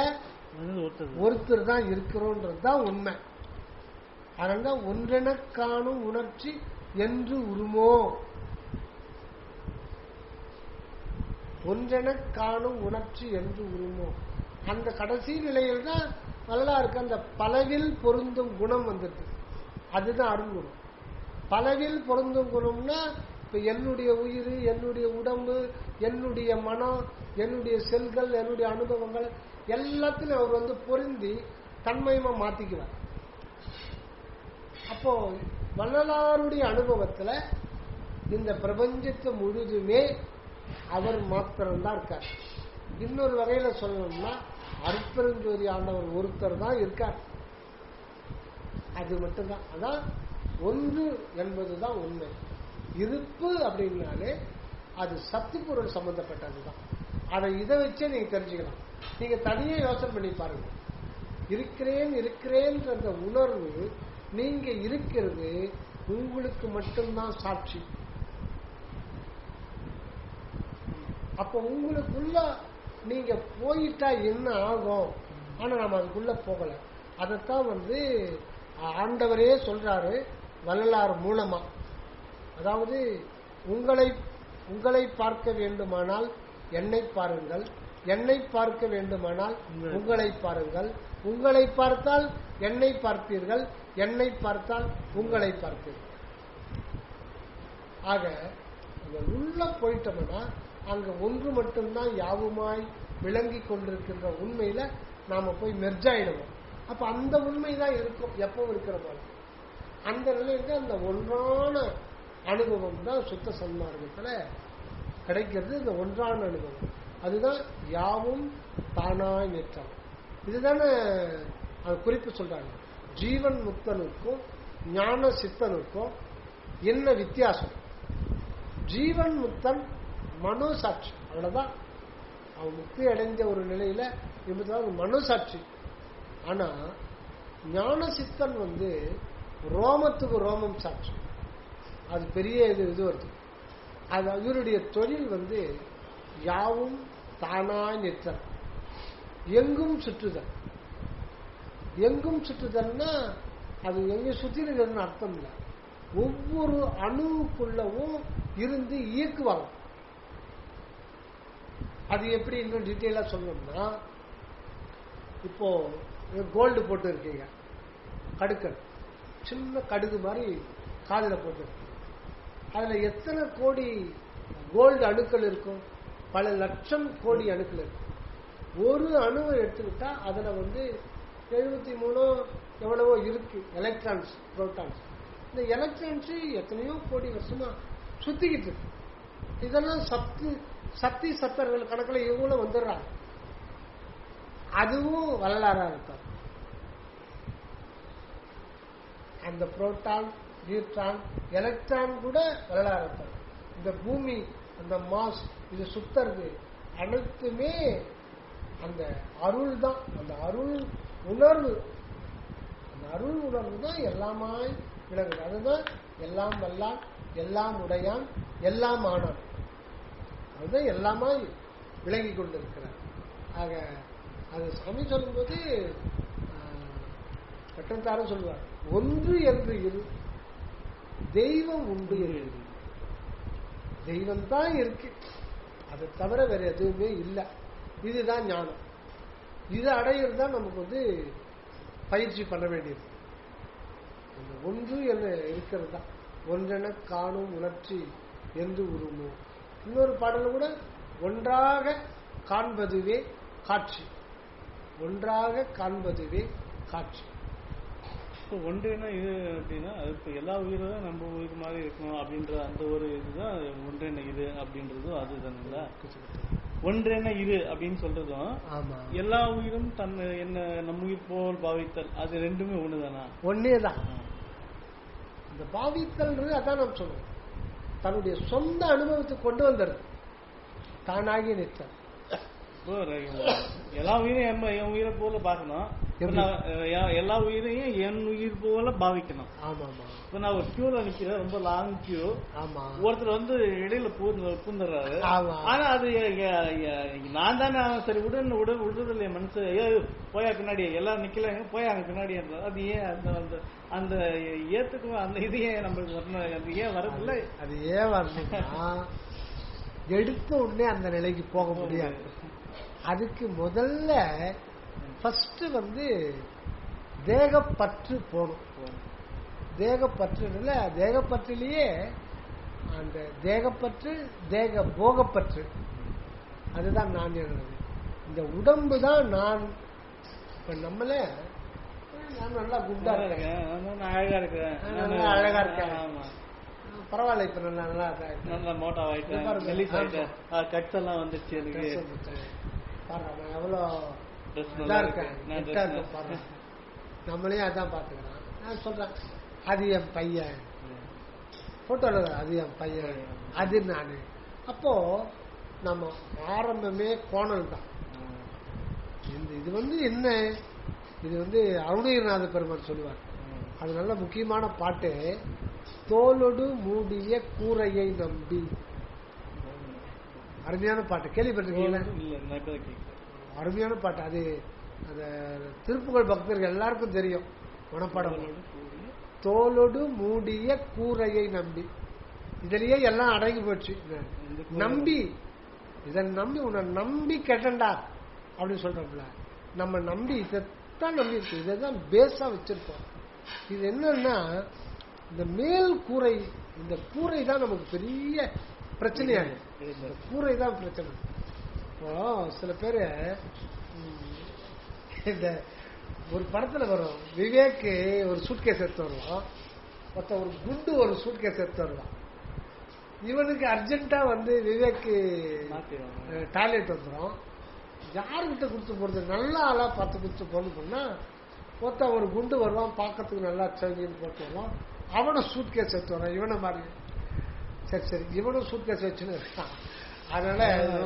ஒருத்தர் தான் இருக்கிறோன்றது தான் உண்மை. அதனால ஒன்றென காணும் உணர்ச்சி என்று உருமோ. ஒன்றென காணும் உணர்ச்சி என்று உருமோ. அந்த கடைசி நிலையில் தான் வரலாறுக்கு அந்த பலவில் பொருந்தும் குணம் வந்தது. அதுதான் அருங்குணம். பலவில் பொருந்தும் குணம்னா இப்ப என்னுடைய உயிர், என்னுடைய உடம்பு, என்னுடைய மனம், என்னுடைய செல்கள், என்னுடைய அனுபவங்கள் எல்லாத்திலும் அவர் வந்து பொருந்தி தன்மயமா மாத்திக்குவார். அப்போ வள்ளலாருடைய அனுபவத்துல இந்த பிரபஞ்சத்தை முழுதுமே அவர் மாத்திரம்தான் இருக்கார். இன்னொரு வகையில சொல்லணும்னா அருட்பெருஞ்சோதி ஆண்டவர் ஒருத்தர் தான் இருக்கார். அது மட்டும்தான். அதான் ஒன்று என்பதுதான் உண்மை. இருப்பு அப்படின்னாலே அது சத்து பொருள் சம்பந்தப்பட்டதுதான். அதை இதை வச்சே நீங்க தெரிஞ்சுக்கலாம். நீங்க தனியே யோசனை பண்ணி பாருங்க. இருக்கிறேன் இருக்கிறேன்ற அந்த உணர்வு நீங்க இருக்கிறது உங்களுக்கு மட்டும்தான் சாட்சி. அப்ப உங்களுக்குள்ள நீங்க போயிட்டா என்ன ஆகும்? ஆனா நம்ம அதுக்குள்ள போகல. அதைத்தான் வந்து ஆண்டவரே சொல்றாரு வள்ளலார் மூலமா. அதாவது உங்களை பார்க்க வேண்டுமானால் என்னை பாருங்கள், என்னை பார்க்க வேண்டுமானால் உங்களை பாருங்கள், உங்களை பார்த்தால் என்னை பார்ப்பீர்கள், என்னை பார்த்தால் உங்களை பார்ப்பீர்கள். ஆக உள்ள போயிட்டோம்னா அங்க ஒன்று மட்டும்தான் யாவுமாய் விளங்கி கொண்டிருக்கின்ற உண்மையில நாம போய் மெர்ஜாயிடுவோம். அப்ப அந்த உண்மைதான் இருக்கும் எப்பவும் இருக்கிற போல. அந்த நிலையில அந்த ஒன்றான அனுபவம் தான் சுத்த சன்மார்க்கத்துல கிடைக்கிறது. இந்த ஒன்றான அனுபவம் அதுதான் யாவும் தானாய் நிற்கும். இதுதானே குறிப்பு சொல்றாங்க. ஜீவன் முக்தனுக்கும் ஞான சித்தனுக்கும் என்ன வித்தியாசம்? ஜீவன் முக்தன் மனோசாட்சி, அவ்வளவுதான். அவன் முக்தி அடைஞ்ச ஒரு நிலையில மனோசாட்சி. ஆனா ஞான சித்தன் வந்து ரோமத்துக்கு ரோமம் சாட்சி. அது பெரிய இது வருது. அது இவருடைய தொழில் வந்து யாவும் தானாய் நிற்றல், எங்கும் சுற்றுதல். எங்கும் சுற்றுதல்னா அது எங்க சுத்தின்னு அர்த்தம் இல்லை. ஒவ்வொரு அணுவுக்குள்ளவும் இருந்து இயக்குவாங்க. அது எப்படி இன்னும் டீட்டெயிலா சொல்லணும்னா, இப்போ கோல்டு போட்டு இருக்கீங்க, கடுக்கல் சின்ன கடுகு மாதிரி காதுல போட்டு இருக்கீங்க. அதுல எத்தனை கோடி கோல்டு அணுக்கள் இருக்கும்? பல லட்சம் கோடி அணுக்கள் இருக்கும். ஒரு அணுவை எடுத்துக்கிட்டா அதுல வந்து 73 எவ்வளவோ இருக்கு எலக்ட்ரான்ஸ், புரோட்டான்ஸ். இந்த எலக்ட்ரான்ஸ் எத்தனையோ கோடி வருஷமா சுத்திக்கிட்டு இருக்கு. இதெல்லாம் சக்தி சத்தர்கள் கணக்கில் இவங்களும் வந்துடுறாங்க. அதுவும் வள்ளலாரா இருப்பார். அந்த புரோட்டான், நியூட்ரான், எலக்ட்ரான் கூட வள்ளலாரா இருப்பார். இந்த பூமி, அந்த மாஸ், இது சுத்தறது அனைத்துமே அந்த அருள் தான். அந்த அருள் உணர்வு, அந்த அருள் உணர்வு தான் எல்லாமாய் விளங்குது. அதுதான் எல்லாம் வல்லான், எல்லாம் உடையான், எல்லாம் ஆனான். அதுதான் எல்லாமாய் விளங்கி கொண்டிருக்கிறார். ஆக அது சாமி சொல்லும்போது கட்டத்தாரும் சொல்லுவார், ஒன்று என்று இரு, தெய்வம் உண்டு என்று. தெய்வம் தான் இருக்கு, அதை தவிர வேற எதுவுமே இல்லை. இதுதான் ஞானம். இதை அடையிறது தான் நமக்கு வந்து பயிற்சி பண்ண வேண்டியது. ஒன்று என்று இருக்கிறது தான். ஒன்றென காணும் உணர்ச்சி என்று உருமோ. இன்னொரு பாடல கூட ஒன்றாக காண்பதுவே காட்சி, ஒன்றாக காண்பதுவே காட்சி. ஒன்றேனா இது அப்படின்னா அது இப்போ எல்லா உயிரும் தான் நம்ம உயிர் மாதிரி இருக்கணும் அப்படின்ற அந்த ஒரு இதுதான் ஒன்றேன இது அப்படின்றதும் அதுதானுங்களா? ஒன்றேன இரு அப்படின்னு சொல்றதும் எல்லா உயிரும் தன் என்ன நம்ம உயிர் போல் பாவித்தல், அது ரெண்டுமே ஒண்ணுதானா? ஒன்னேதான். இந்த பாவித்தல் அதான் நம்ம சொல்றோம். தன்னுடைய சொந்த அனுபவத்தை கொண்டு வந்துடுது, தானாகி நிற்க. எல்லா உயிரையும் என் உயிரை போல பார்க்கணும், எல்லா உயிரையும் என் உயிர் போல பாவிக்கணும். இப்ப நான் ஒரு கியூல நிக்கிறேன், ரொம்ப லாங் கியூ. ஒருத்தர் வந்து இடையில பூந்துடுறாரு. ஆனா அது நான் தானே சரி விடுறது இல்லையா மனசு, போயா பின்னாடி எல்லாரும் நிக்கலாங்க, போயா அங்க பின்னாடி. அது ஏன் அந்த அந்த ஏத்துக்கும் அந்த இது ஏன் நம்மளுக்கு வரணும்? அது ஏன் வரதில்லை? அது ஏன் வரணும்னா எடுத்த உடனே அந்த நிலைக்கு போக முடியாது. அதுக்கு முதல்ல ஃபர்ஸ்ட் வந்து தேகப்பற்று போகணும். தேகப்பற்றுல தேகப்பற்றிலேயே அந்த தேகப்பற்று, தேக போகப்பற்று, அதுதான் நான் எழுதுறது. இந்த உடம்பு தான் நான். இப்ப நம்மளே நான் நல்லா குண்டா இருக்கேன், அழகா இருக்கேன், நல்லா அழகா இருக்கேன், பரவாயில்ல, இப்ப நல்லா நல்லா மோட்டா ஆயிட்டேன், கட்ஸ் எல்லாம் வந்துச்சு எனக்கு, பாருங்க நான் எவ்வளவு இதா இருக்கேன், பாருங்க. நம்மளையும் அதான் பாத்துக்கிறான். நான் சொல்றேன் அது என் பையன், போட்டோல அது என் பையன், அது நானு. அப்போ நம்ம ஆரம்பமே கோணல் தான். இது வந்து என்ன, இது வந்து அருணகிரிநாத பெருமான் சொல்லுவார். அது நல்ல முக்கியமான பாட்டு. தோலொடு மூடிய கூரையை நம்பி, அருமையான பாட்டு, கேள்விப்பட்டிருக்கீங்களா? அருமையான பாட்டு. அது அந்த திருப்புகழ் பக்தர்கள் எல்லாருக்கும் தெரியும், மனப்பாடம். தோலொடு மூடிய கூரையை நம்பி, இதுலயே எல்லாம் அடங்கி போச்சு. நம்பி, இதை நம்பி, உன்னை நம்பி கேட்டண்டா அப்படின்னு சொல்றோம்ல. நம்ம நம்பி இதைத்தான் நம்பி இருக்கு, இதைதான் பேஸா வச்சிருக்கோம். இது என்னன்னா இந்த மேல் கூரை, இந்த கூரை தான் நமக்கு பெரிய பிரச்சனையாக, இந்த கூரை தான் பிரச்சனை. இப்போ சில பேரு இந்த ஒரு படத்துல வரும், விவேக் ஒரு சூட்கேஸ் எடுத்து வருவான், மொத்த ஒரு குண்டு ஒரு சூட்கேஸ் எடுத்து வருவான். இவனுக்கு அர்ஜென்ட்டா வந்து விவேக் டாய்லெட் வந்துடும். யாருக்கிட்ட கொடுத்து போறது, நல்ல ஆளா பார்த்து கொடுத்து போனா மொத்த ஒரு குண்டு வருவான், பார்க்கறதுக்கு நல்லா சங்கின்னு போட்டு வருவான். அவனும் சூட் கேஸ் எடுத்து வரான், இவனை மாதிரி. சரி இவனும் சூட் கேஸ் வச்சுன்னு இருக்கான். அதனால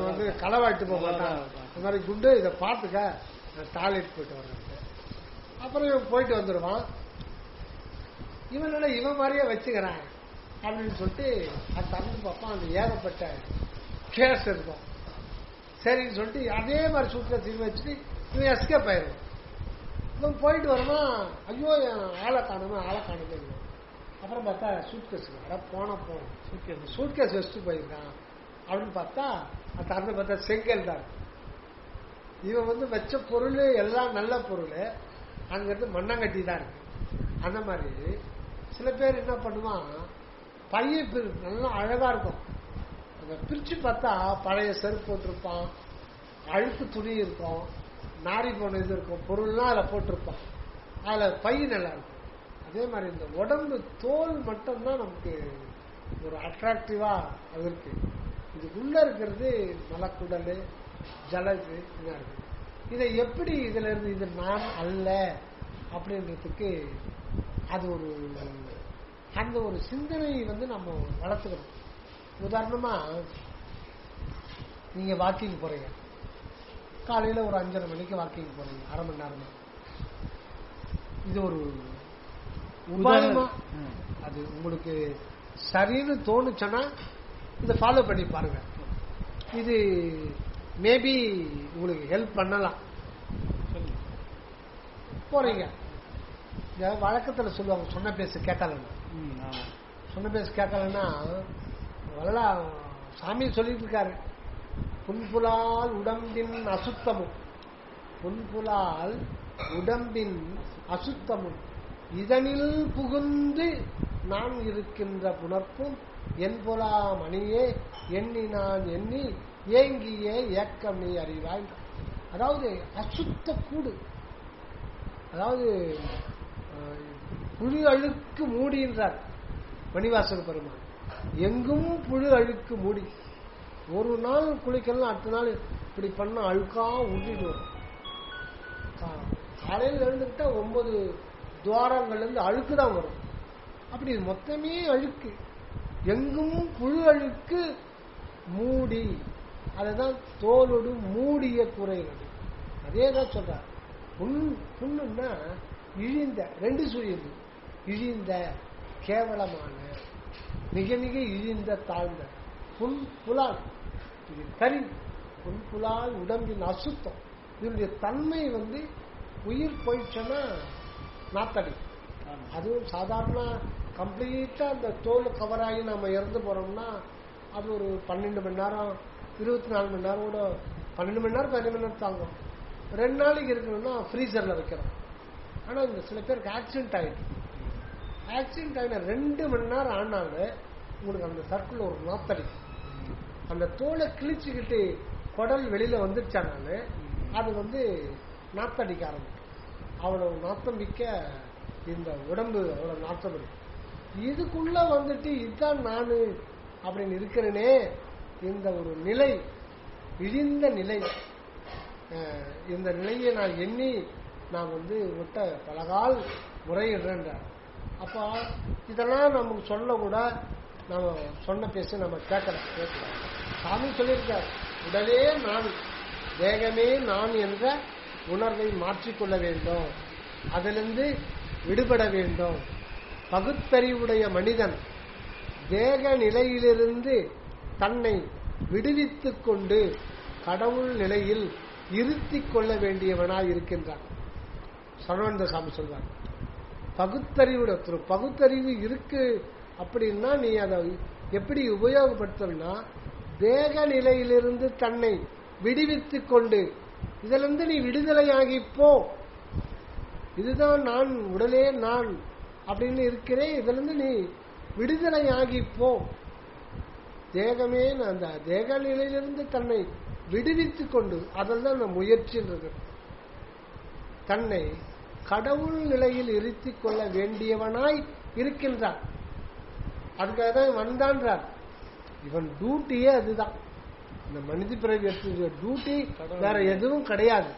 வந்து களவாட்டு போக மாட்டான். இந்த மாதிரி குண்டு இதை பார்த்துக்க, நான் டாய்லெட் போயிட்டு வரேன். அப்புறம் இவன் போயிட்டு வந்துடுவான். இவனால இவன் மாதிரியே வச்சுக்கிறான் அப்படின்னு சொல்லிட்டு அது தந்து பார்ப்பான். அந்த ஏகப்பட்ட கேஸ் இருக்கும். சரின்னு சொல்லிட்டு அதே மாதிரி சூட்கேஸ் இவன் வச்சுட்டு இவன் எஸ்கேப் ஆயிடுவான். இவன் போயிட்டு வருவான், ஐயோ என் ஆளை காணுமே அப்புறம் பார்த்தா சூட்கேஸ் சூட்கேஸ் வச்சுட்டு போயிருக்கான் அப்படின்னு பார்த்தா அது அந்த பார்த்தா செங்கல் தான். இவன் வந்து வச்ச பொருள் எல்லாம் நல்ல பொருள், அங்கிருந்து மண்ணங்கட்டி தான் இருக்கு. அந்த மாதிரி சில பேர் என்ன பண்ணுவான், பையன் நல்லா அழகா இருக்கும், அதை பிரிச்சு பார்த்தா பழைய செருப்பு போட்டிருப்பான், அழுக்கு துணி இருக்கும், நாரி போன இது இருக்கும், பொருள்லாம் அதில் போட்டிருப்பான், அதில் பை நல்லா இருக்கும். அதே மாதிரி இந்த உடம்பு தோல் மட்டும்தான் நமக்கு ஒரு அட்ராக்டிவா அது இருக்கு. இதுக்குள்ள இருக்கிறது மலக்குடல், ஜலது இதா இருக்கு. இதை எப்படி இதுல இருந்து இது நான் அல்ல அப்படின்றதுக்கு அது ஒரு அந்த ஒரு சிந்தனை வந்து நம்ம வளர்த்துக்கணும். உதாரணமா நீங்க வாக்கிங் போறீங்க, காலையில ஒரு 5:30 மணிக்கு வாக்கிங் போறீங்க, அரை மணி நேரமா. இது ஒரு உபாயமா அது உங்களுக்கு சரின்னு தோணுச்சுன்னா இதை ஃபாலோ பண்ணி பாருங்க. இது மேபி உங்களுக்கு ஹெல்ப் பண்ணலாம். போறீங்க, இந்த வழக்கத்தில் சொல்லுவாங்க சொன்ன பேச கேட்கலன்னா. சொன்ன பேச கேட்கலன்னா நல்லா சாமி சொல்லிட்டு இருக்காரு, புன்புலால் உடம்பின் அசுத்தமும், புன்புலால் உடம்பின் அசுத்தமும் இதனில் புகுந்து நான் இருக்கின்ற புணர்ப்பும் என்பொலா மணியே எண்ணி நான் எண்ணி ஏங்கிய ஏக்கம் நீ அறிவாய். அதாவது அசுத்த கூடு, அதாவது புழு அழுக்கு மூடின்றார் மணிவாசக பெருமான். எங்கும் புழு அழுக்கு மூடி, ஒரு நாள் குளிக்கலாம், அடுத்த நாள் இப்படி பண்ண அழுக்கா உருட்டிட்டு வரும். காலையில் எழுந்துக்கிட்டா 9 துவாரங்கள்ல இருந்து அழுக்கு தான் வரும். அப்படி மொத்தமே அழுக்கு, எங்கும் புழு அழுக்கு மூடி, அதுதான் தோலோடு மூடிய குறைகள். அதே தான் சொல்றார். புண்ணுன்னா இழிந்த, 2 சொல்லியது, இழிந்த கேவலமான, மிக மிக இழிந்த தாழ்ந்த புலால், இது கரி, புலால் உடம்பின் அசுத்தம். இதனுடைய தன்மை வந்து உயிர் போயிடுச்சுன்னா நாத்தடி. அதுவும் சாதாரண கம்ப்ளீட்டா அந்த தோல் கவர் ஆகி நம்ம இறந்து போறோம்னா அது ஒரு 12 மணி நேரம் 24 மணி நேரம் கூட 12 மணி நேரம் 15 மணி நேரம் தாங்கும். 2 நாளைக்கு இருக்கணும்னா ஃப்ரீசர்ல வைக்கிறோம். ஆனா இந்த சில பேருக்கு ஆக்சிடென்ட் ஆயிடுச்சு, ஆக்சிடென்ட் ஆகின 2 மணி நேரம் ஆனாலும் உங்களுக்கு அந்த சர்க்கிள் ஒரு நாத்தடி. அந்த தோலை கிழிச்சுக்கிட்டு குடல் வெளியில வந்துருச்சானாலும் அது நாத்தடிக்க ஆரம்பிக்கும். அவ்வளவு நாத்தம் மிக்க இந்த உடம்பு அவ்வளவு நாத்தம் இருக்கு. இதுக்குள்ள இதுதான் நானு அப்படின்னு இருக்கிறேனே, இந்த ஒரு நிலை, இழிந்த நிலை, இந்த நிலையை நான் எண்ணி நான் விட்ட பலகால் முறையிடுறேன். அப்ப இதெல்லாம் நமக்கு சொல்ல கூட நம்ம சொன்ன பேச நம்ம கேட்கல. சாமி சொல்லியிருக்கார், உடலே நான், தேகமே நான் என்ற உணர்வை மாற்றிக்கொள்ள வேண்டும், அதிலிருந்து விடுபட வேண்டும். பகுத்தறிவுடைய மனிதன் தேக நிலையிலிருந்து தன்னை விடுவித்துக் கொண்டு கடவுள் நிலையில் இருத்திக் கொள்ள வேண்டியவனாய் இருக்கின்றான். சரவணந்த சாமி சொல்வார், பகுத்தறிவு இருக்கு அப்படின்னா நீ அதை எப்படி உபயோகப்படுத்தணும்னா, தேக நிலையிலிருந்து தன்னை விடுவித்துக் கொண்டு இதிலிருந்து நீ விடுதலையாகிப்போ, இதுதான் நான், உடலே நான் அப்படின்னு இருக்கிறேன், இதிலிருந்து நீ விடுதலையாகிப்போ, தேகமே அந்த தேக நிலையிலிருந்து தன்னை விடுவித்துக் கொண்டு, அதில் தான் அந்த முயற்சின்றது. தன்னை கடவுள் நிலையில் இருத்திக் கொள்ள வேண்டியவனாய் இருக்கின்றான். அதுக்காக தான் வந்தான்றார். இவன் டியூட்டியே அதுதான். இந்த மனித பிறவி எடுத்து டியூட்டி வேற எதுவும் கிடையாது.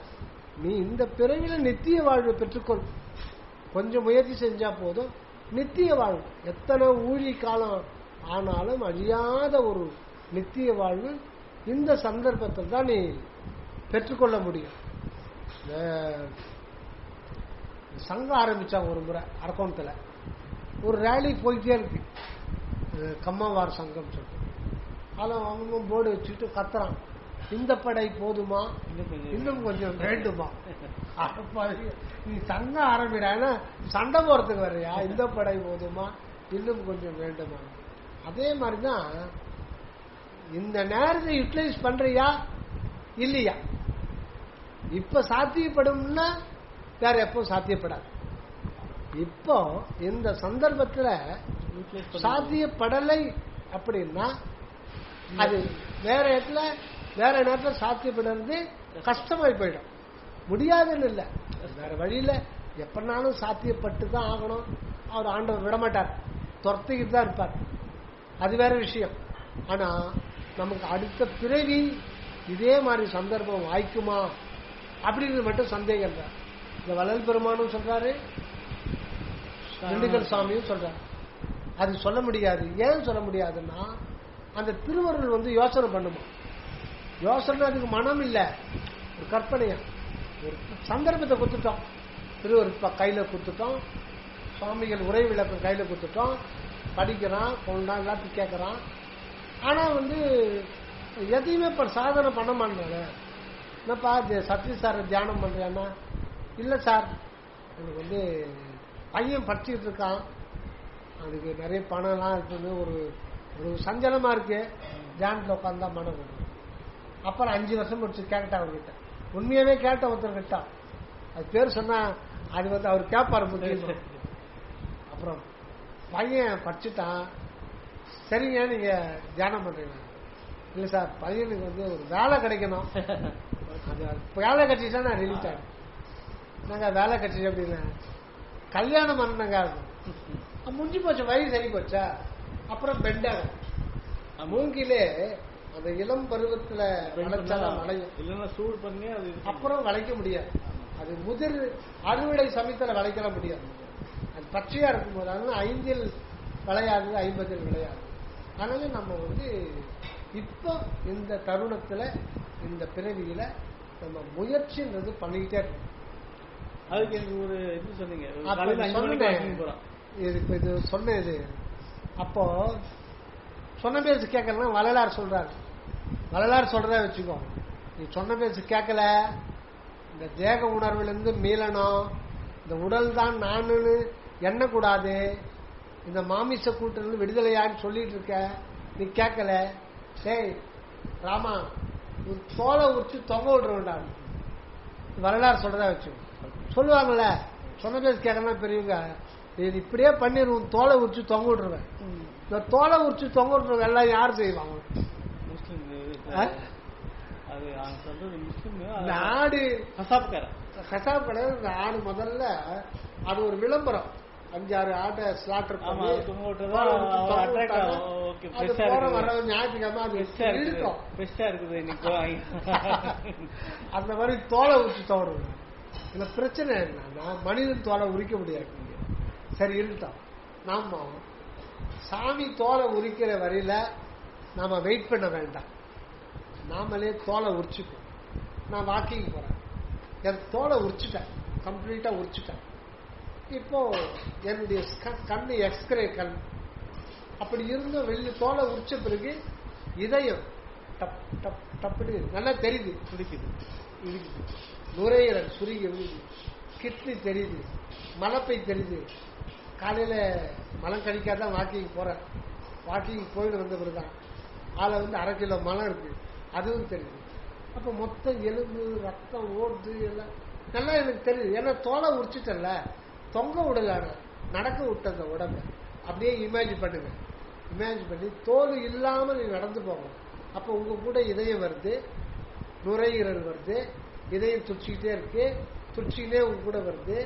நீ இந்த பிறவில நித்திய வாழ்வு பெற்றுக்கொள். கொஞ்சம் முயற்சி செஞ்சா போதும், நித்திய வாழ்வு. எத்தனை ஊழி காலம் ஆனாலும் அழியாத ஒரு நித்திய வாழ்வு இந்த சந்தர்ப்பத்தில் தான் நீ பெற்றுக்கொள்ள முடியும். சங்கம் ஆரம்பிச்சாங்க ஒரு முறை அரக்கோணத்துல. ஒரு ரேலி போயிட்டே இருக்கு, கம்மவார் சங்கம் சொல்லிட்டு. அதில் அவங்க போர்டு வச்சுட்டு கத்துறான், இந்த படை போதுமா, இன்னும் கொஞ்சம் வேண்டுமா. நீ சங்கம் ஆரம்பிடானா சண்டை போறதுக்கு வர்றியா, இந்த படை போதுமா இன்னும் கொஞ்சம் வேண்டுமா. அதே மாதிரிதான் இந்த நேரத்தை யூட்டிலைஸ் பண்றியா இல்லையா. இப்ப சாத்தியப்படும்னா வேற எப்போ சாத்தியப்படாது. இப்போ இந்த சந்தர்ப்பத்தில் சாத்தியப்படலை அப்படின்னா அது வேற இடத்துல வேற நேரத்தில் சாத்தியப்படுறது கஷ்டமாய் போயிடும். முடியாதுன்னு இல்லை, வேற வழியில எப்பனாலும் சாத்தியப்பட்டு தான் ஆகணும். அவர் ஆண்டவர் விடமாட்டார், துரத்திக்கிட்டு தான் இருப்பார். அது வேற விஷயம். ஆனா நமக்கு அடுத்த பிறவி இதே மாதிரி சந்தர்ப்பம் வாய்க்குமா அப்படின்றது மட்டும் சந்தேகம் தான். இந்த வள்ளல் பெருமானும் சொல்றாரு, திண்டுக்கல் சாமியும் சொல்றாரு. அது சொல்ல முடியாது. ஏன் சொல்ல முடியாதுன்னா, அந்த திருவருள் யோசனை பண்ணுமா. யோசனை அதுக்கு மனம் இல்ல, ஒரு கற்பனையா. ஒரு சந்தர்ப்பத்தை கொடுத்துட்டோம், திருவருள் கையில கொடுத்துட்டோம், சுவாமிகள் உரை விளக்கம் கையில கொடுத்துட்டோம், படிக்கிறான், கொண்டான், எல்லாத்தையும் கேட்கறான். ஆனா எதையுமே இப்ப சாதனை பண்ண மாட்டாங்க. என்னப்பா சத்ரி சார் தியானம் பண்றியான்னா, இல்ல சார் எனக்கு பையன் படிச்சுட்டு இருக்கான், அதுக்கு நிறைய பணம்லாம் இருக்குது, ஒரு ஒரு சஞ்சலமா இருக்கு, தியானத்தில் உட்காந்தா மனம் வரும். அப்புறம் 5 வருஷம் முடிச்சு கேட்டா அவர்கிட்ட, உண்மையாவே கேட்ட ஒருத்தர் கிட்ட, அது பேர் சொன்னா அது அவர் கேட்பாரு முடியும். அப்புறம் பையன் படிச்சுட்டான், சரிங்க நீங்க தியானம் பண்றீங்க. இல்ல சார் பையனுக்கு ஒரு வேலை கிடைக்கணும், அது வேலை கிடைச்சா நான் ரிலீஸ் ஆகும். நாங்க வேலை கிடைச்சி அப்படின்னா கல்யாணம் பண்ணங்க முடிஞ்சு போச்சு, வயசு சரி போச்சா. அப்புறம் பெண்டாகும். மூங்கிலே அந்த இளம் பருவத்துல வளைச்சாலும் வளையும், இல்லைன்னா சூடு பண்ணி அது அப்புறம் வளைக்க முடியாது. அது முதிர் அறுவடை சமயத்துல வளைக்க முடியாது. அது பச்சையா இருக்கும் போது, அதனால 5 விளையாது, 50 விளையாது. அதனால நம்ம இப்போ இந்த தருணத்துல இந்த பிறவியில நம்ம முயற்சின்றது பண்ணிக்கிட்டே இருக்கோம். அதுக்கு எனக்கு ஒரு இது சொன்னீங்க, இது சொன்னது. அப்போ சொன்ன பேச்சு கேட்கலாம், வள்ளலார் சொல்றாரு. வள்ளலார் சொல்றத வச்சுக்கோ, நீ சொன்ன பேச்சு கேட்கல, இந்த தேக உணர்விலிருந்து மீளணும், இந்த உடல் தான் நானுன்னு எண்ணக்கூடாது, இந்த மாமிச கூட்டிலிருந்து விடுதலையான்னு சொல்லிட்டு இருக்க, நீ கேட்கல. டேய் ராமா, ஒரு தோலை உரிச்சு தொங்க விடுறா. வரலாறு சொல்றதா வச்சு சொல்லுவாங்கல்ல, சொன்ன பேச கேட்கலாம் பெரியவங்க, இது இப்படியே பண்ணிடுவோம், தோலை உரிச்சு தொங்க விட்டுருவேன். இந்த தோலை உரிச்சு தொங்க விட்டுருவேன் எல்லாம் யார் செய்வாங்க? அது அவங்க சொல்றது முஸ்லிம். இந்த ஆடு கசாப் கடை இந்த ஆடு முதல்ல அது ஒரு விளம்பரம், 5-6 ஆட்டை ஸ்லாட்டர் பண்ணி ஞாயிற்றுக்கிழமை அது இருக்கும். அந்த மாதிரி தோலை உரிச்சு தவறுங்க. இதுல பிரச்சனை என்னன்னா மனிதன் தோலை உரிக்க முடியாது. சரி இருக்கட்டும், நாம சாமி தோலை உரிக்கிற வரையில நாம வெயிட் பண்ண வேண்டாம், நாமளே தோலை உரிச்சுப்போம். நான் வாக்கிங் போறேன், என் தோலை உரிச்சுட்டேன், கம்ப்ளீட்டா உரிச்சுட்டேன். இப்போ என்னுடைய கண்ணு எக்ஸ்ரே கண் அப்படி இருந்த வெளியே தோலை உரிச்ச பிறகு இதயம் டப் டப் டப்புன்னு நல்லா தெரியுது, துடிக்குது, இடிக்குது, நுரையீரல் சுருங்கி விழுது, கிட்னி தெரியுது, மலப்பை தெரியுது. காலையில மலம் கழிக்காதான் வாக்கிங் போறேன். வாக்கிங் போயிட்டு வந்த பிறகுதான் ஆளை 1/2 கிலோ மலம் இருக்கு, அதுவும் தெரியுது. அப்ப மொத்தம் எலும்பு ரத்தம் ஓடுது எல்லாம் நல்லா எனக்கு தெரியுது. ஏன்னா தோலை உரிச்சிட்டல, தொங்க விடலான நடக்க விட்ட அந்த உடம்பு அப்படியே இமேஜின் பண்ணுங்க. இமேஜின் பண்ணி தோல் இல்லாம நீ நடந்து போகணும். அப்ப உங்க கூட இதயம் வருது, நுரையீரல் வருது, இதயம் துடிச்சுக்கிட்டே இருக்கு, துடிச்சுக்கிட்டே உங்க கூட வருது,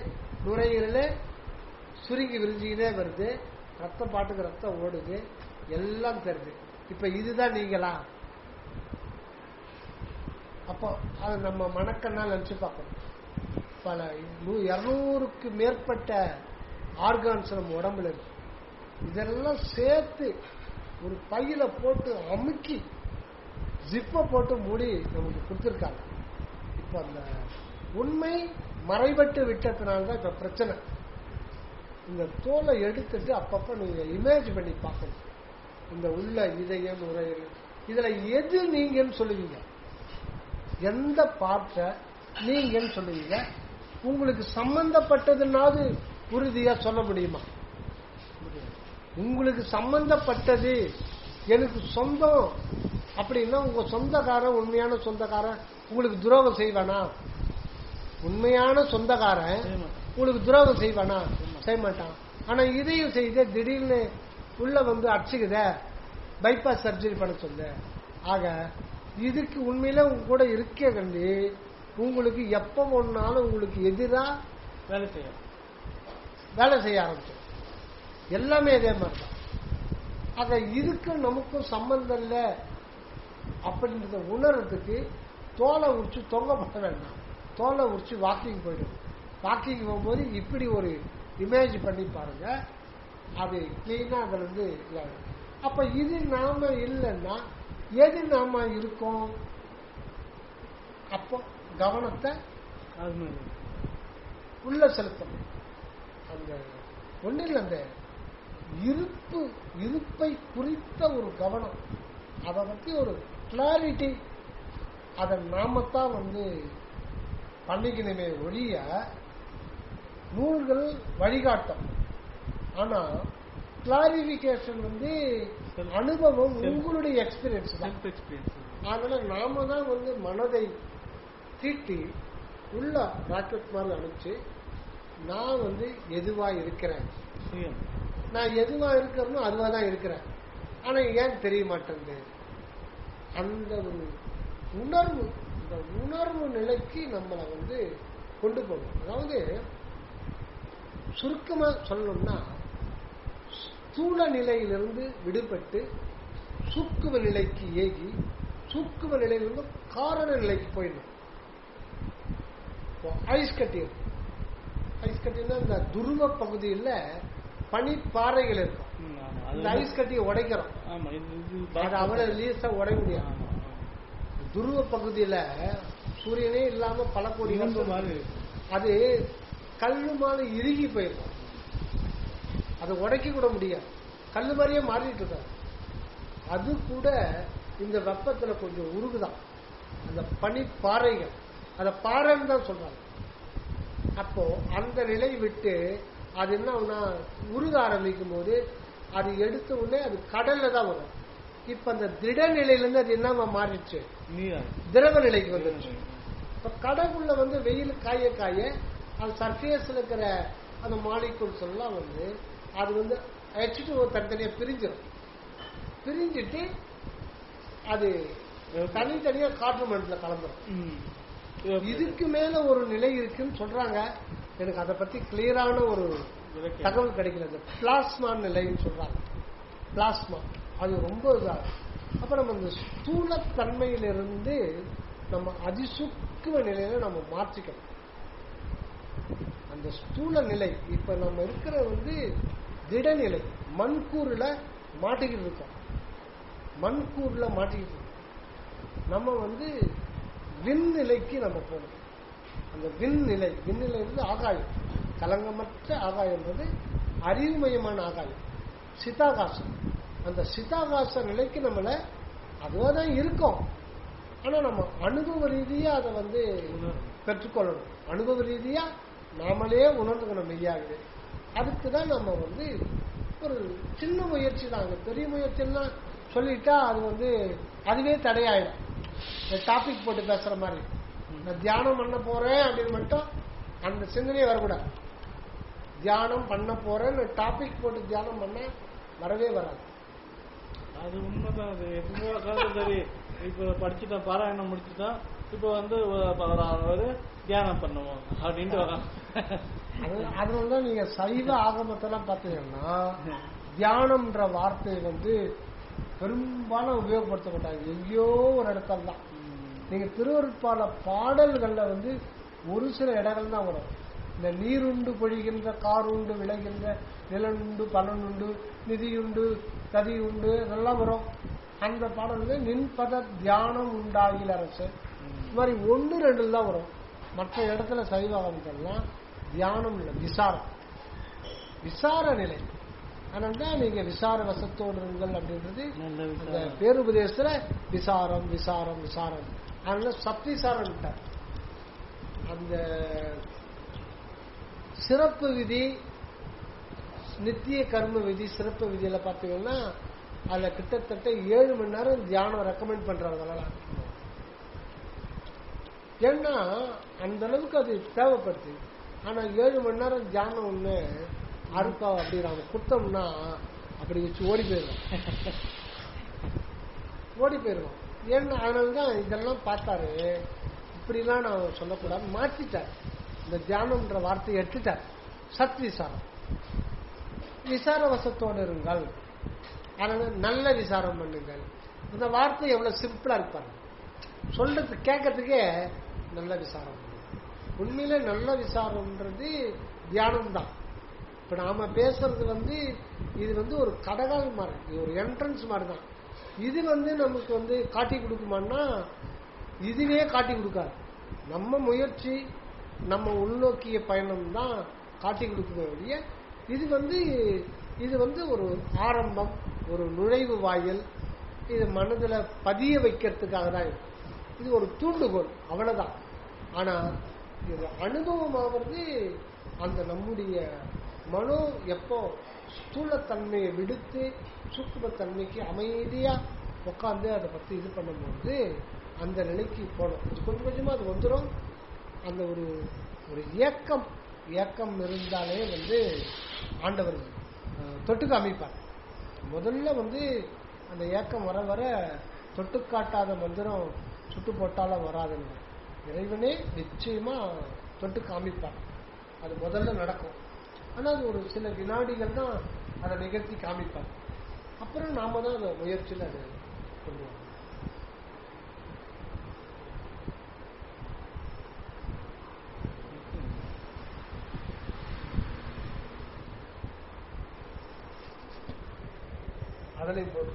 நுரையீரல் சுருங்கி விரிஞ்சிக்கிட்டே வருது, ரத்தம் பாட்டுக்கு ரத்தம் ஓடுது, எல்லாம் தெரியுது. இப்ப இதுதான் நீங்களா? அப்போ அது நம்ம மனக்கண்ணால் நினைச்சு பார்க்கணும். பல 200க்கு மேற்பட்ட ஆர்கான்ஸ் நம்ம உடம்புல இருக்கு. இதெல்லாம் சேர்த்து ஒரு பையில போட்டு அமுக்கி ஜிப்ப போட்டு மூடி நமக்கு கொடுத்துருக்காங்க. இப்ப அந்த உண்மை மறைபட்டு விட்டதுனால்தான் இப்ப பிரச்சனை. இந்த தோலை எடுத்துட்டு அப்பப்ப நீங்க இமேஜ் பண்ணி பார்க்கணும். இந்த உள்ள இதயம் நுரையீரல் இதுல எது நீங்கன்னு சொல்லுவீங்க? எந்த பார்ட்ட நீங்கன்னு சொல்லுவீங்க? உங்களுக்கு சம்பந்தப்பட்டதுனாவது உறுதியா சொல்ல முடியுமா? உங்களுக்கு சம்பந்தப்பட்டது எனக்கு சொந்தம் அப்படின்னா உங்க சொந்தக்காரன், உண்மையான சொந்தக்காரன் உங்களுக்கு துரோகம் செய்வானா? உண்மையான சொந்தக்காரன் உங்களுக்கு துரோகம் செய்வானா? செய்ய மாட்டான். ஆனா இதையும் செய்த திடீர்னு உள்ள அடிச்சுக்குத, பைபாஸ் சர்ஜரி பண்ண சொல்ல. ஆக இதுக்கு உண்மையில உங்க கூட இருக்க கண்டி உங்களுக்கு எப்ப ஒன்னாலும் உங்களுக்கு எதிராக வேலை செய்ய ஆரம்பிச்சோம். எல்லாமே இதே மாதிரிதான். ஆக இதுக்கும் நமக்கும் சம்பந்தம் இல்லை அப்படின்றத உணர்றதுக்கு தோலை உரிச்சு தொங்கப்பட வேண்டாம். தோலை உரிச்சு வாக்கிங் போயிடும். வாக்கிங் போகும்போது இப்படி ஒரு இமேஜ் பண்ணி பாருங்க, அது கிளீனா அதுல அப்ப இது நாம இல்லைன்னா எது நாம இருக்கோம்? அப்போ கவனத்தை உள்ள செலுத்தணும். அந்த ஒன்றில் அந்த இருப்பை குறித்த ஒரு கவனம், அதை பற்றி ஒரு கிளாரிட்டி, அதை நாமத்தான் பண்ணிக்கணுமே ஒழிய நூல்கள் வழிகாட்டும். ஆனா கிளாரிபிகேஷன் அனுபவம், உங்களுடைய எக்ஸ்பீரியன்ஸ் தான். அதனால நாம தான் மனதை தீட்டி உள்ள ராக்கெட் மாதிரி அனுப்பிச்சு நான் எதுவா இருக்கிறேன், நான் எதுவா இருக்கிறேனோ அதுவா தான் இருக்கிறேன். ஆனா ஏன் தெரிய மாட்டேங்குது? அந்த ஒரு உணர்வு, இந்த உணர்வு நிலைக்கு நம்மளை கொண்டு போகணும். அதாவது சுருக்கமா சொல்லணும்னா ஸ்தூல நிலையிலிருந்து விடுபட்டு சூக்கும நிலைக்கு ஏகி சூக்கும நிலையிலிருந்து காரண நிலைக்கு போயிடணும். ஐஸ் கட்டி இருக்கும். ஐஸ் கட்டினா இந்த துருவ பகுதியில் பனிப்பாறைகள் இருக்கும். இந்த ஐஸ் கட்டியை உடைக்கிறோம், அது அவ்வளவு லீஸா உடைய முடியாது. துருவ பகுதியில சூரியனே இல்லாம பல கோடி அது கல்லு மாதிரி இறுகி போயிருக்கும். அதை உடைக்க கூட முடியாது, கல்லு மாதிரியே மாறிட்டு இருக்காது. அது கூட இந்த வெப்பத்துல கொஞ்சம் உருகுதான் அந்த பனிப்பாறைகள், அதை பாறைன்னு தான் சொல்றாங்க. அப்போ அந்த நிலை விட்டு அது என்ன உருக ஆரம்பிக்கும் போது அது எடுத்த உடனே அது கடல்ல தான் வரும். இப்ப அந்த திட நிலையிலிருந்து அது என்ன மாறிடுச்சு, திரவ நிலைக்கு வந்துருச்சு. இப்ப கடவுள்ள வெயில் காய காய அது சர்ஃபேஸ்ல இருக்கிற அந்த மாலிகூல்ஸ் எல்லாம் அது H2O தனித்தனியா பிரிஞ்சிடும். பிரிஞ்சிட்டு அது தனித்தனியா காற்று மண்டல கலந்துரும். இதுக்கு மேல ஒரு நிலை இருக்குன்னு சொல்றாங்க. எனக்கு அதை பத்தி கிளியரான ஒரு தகவல் கிடைக்கிறது. பிளாஸ்மா நிலைன்னு சொல்றாங்க. பிளாஸ்மா அது ரொம்ப இதாக. அப்ப நம்ம இந்த ஸ்தூல தன்மையிலிருந்து நம்ம அதிசூக்கும நிலையில நம்ம மாற்றிக்கணும். அந்த ஸ்தூல நிலை இப்ப நம்ம இருக்கிற திடநிலை மண்கூறுல மாட்டிக்கிட்டு இருக்கோம். மண்கூறுல மாட்டிக்கிட்டு இருக்கோம். நம்ம விண்நிலைக்கு நம்ம போகணும். அந்த விண்நிலை ஆகாயம், கலங்கமற்ற ஆகாயம் என்பது அறிவுமயமான ஆகாயம், சிதாகாசம். அந்த சிதாகாச நிலைக்கு நம்மள அதுவாதான் இருக்கும். ஆனா நம்ம அனுபவ ரீதியா அதை பெற்றுக்கொள்ளணும். அனுபவ ரீதியா நாமளே உணர்ந்துக்கணும் மெய்யாகவே. அதுக்குதான் நம்ம ஒரு சின்ன முயற்சி தான். பெரிய முயற்சின்னா சொல்லிட்டா அது அதுவே தடையாயிடும். டாபிக் போட்டு பேசுற மாதிரி நான் தியானம் பண்ண போறேன் அப்படின்னு மட்டும் அந்த சிந்தனையே வரக்கூடாது. தியானம் பண்ண போறேன்னு டாபிக் போட்டு தியானம் பண்ண வரவே வராது. அது உண்மைதான். அது எப்பவுமே சரி, இப்ப படிச்சுட்டோம், பாராயணம் முடிச்சுட்டோம், இப்ப தியானம் பண்ணுவோம் அப்படின்ட்டு வரான். அதனாலதான் நீங்க சைவ ஆகமத்தெல்லாம் பாத்தீங்கன்னா தியானம்ன்ற வார்த்தையை பெரும்பாலும் உபயோகப்படுத்த மாட்டாங்க. எங்கேயோ ஒரு இடத்துல தான். நீங்க திருவருட்பால பாடல்கள்ல ஒரு சில இடங்கள் தான் வரும். இந்த நீருண்டு பொழிகின்ற, காருண்டு விளைகின்ற, நிலனுண்டு பலனுண்டு, நிதியுண்டு கதியுண்டு இதெல்லாம் வரும். அந்த பாடல்கள் நின்பத தியானம் உண்டாகில அரசு இந்த மாதிரி 1-2 தான் வரும். மற்ற இடத்துல சைவாகம்லாம் தியானம் இல்லை, விசார நிலை. அதனால்தான் நீங்க விசார வசத்தோடு இருங்கள் அப்படின்றது அந்த பேருபதேசத்துல விசாரம் விசாரம் விசாரம். அதனால சப்திசாரம் விட்டார். அந்த சிறப்பு விதி, நித்திய கர்ம விதி, சிறப்பு விதியில பாத்தீங்கன்னா அதுல கிட்டத்தட்ட 7 மணி நேரம் தியானம் ரெக்கமெண்ட் பண்றாங்க. ஏன்னா அந்த அளவுக்கு அது தேவைப்படுது. ஆனா 7 மணி நேரம் தியானம் ஒண்ணு அறுப்பா அப்படிறாங்க. குத்தம்னா அப்படி வச்சு ஓடி போயிடுவோம். ஏன்னா அதனாலதான் இதெல்லாம் பார்த்தாரு. இப்படிலாம் நான் சொல்லக்கூடாது, மாற்றிட்டார். இந்த தியானம்ன்ற வார்த்தையை எடுத்துட்டார். சத் விசாரம், விசார வசத்தோடு இருங்கள். அதனால நல்ல விசாரம் பண்ணுங்கள். இந்த வார்த்தை எவ்வளவு சிம்பிளா இருப்பாங்க சொல்றது, கேட்கறதுக்கே. நல்ல விசாரம், உண்மையிலே நல்ல விசாரம்ன்றது தியானம் தான். இப்ப நாம பேசுறது இது ஒரு கடகால் மாதிரி, இது ஒரு என்ட்ரன்ஸ் மாதிரி தான். இது நமக்கு காட்டி கொடுக்குமான்னா இதுவே காட்டி கொடுக்காது. நம்ம முயற்சி, நம்ம உள்நோக்கிய பயணம் தான் காட்டி கொடுக்குமே ஒழிய இது ஒரு ஆரம்பம், ஒரு நுழைவு வாயில். இது மனதுல பதிய வைக்கிறதுக்காக தான். இது ஒரு தூண்டுகோல், அவ்வளவுதான். ஆனா இது அனுபவம் ஆகிறது அந்த நம்முடைய மனோ எப்போ ஸ்தூலத்தன்மையை விடுத்து சூக்குமத்தன்மைக்கு அமைதியா உட்காந்து அதை பத்தி இது பண்ணும்போது அந்த நிலைக்கு போனோம். கொஞ்சம் கொஞ்சமா அது வந்துடும். அந்த ஒரு ஏக்கம் இருந்தாலே ஆண்டவர் தொட்டு காமிப்பார். முதல்ல அந்த ஏக்கம் வர வர தொட்டு காட்டாத மந்திரம் சுட்டு போட்டாலும் வராதுன்னு இறைவனே நிச்சயமா தொட்டு காமிப்பார். அது முதல்ல நடக்கும். ஆனா அது ஒரு சில வினாடிகள் தான் அதை நிகழ்த்தி காமிப்பார். அப்புறம் நாம தான் அந்த முயற்சியில் அதை கொண்டு வரோம். அதனை போட்டு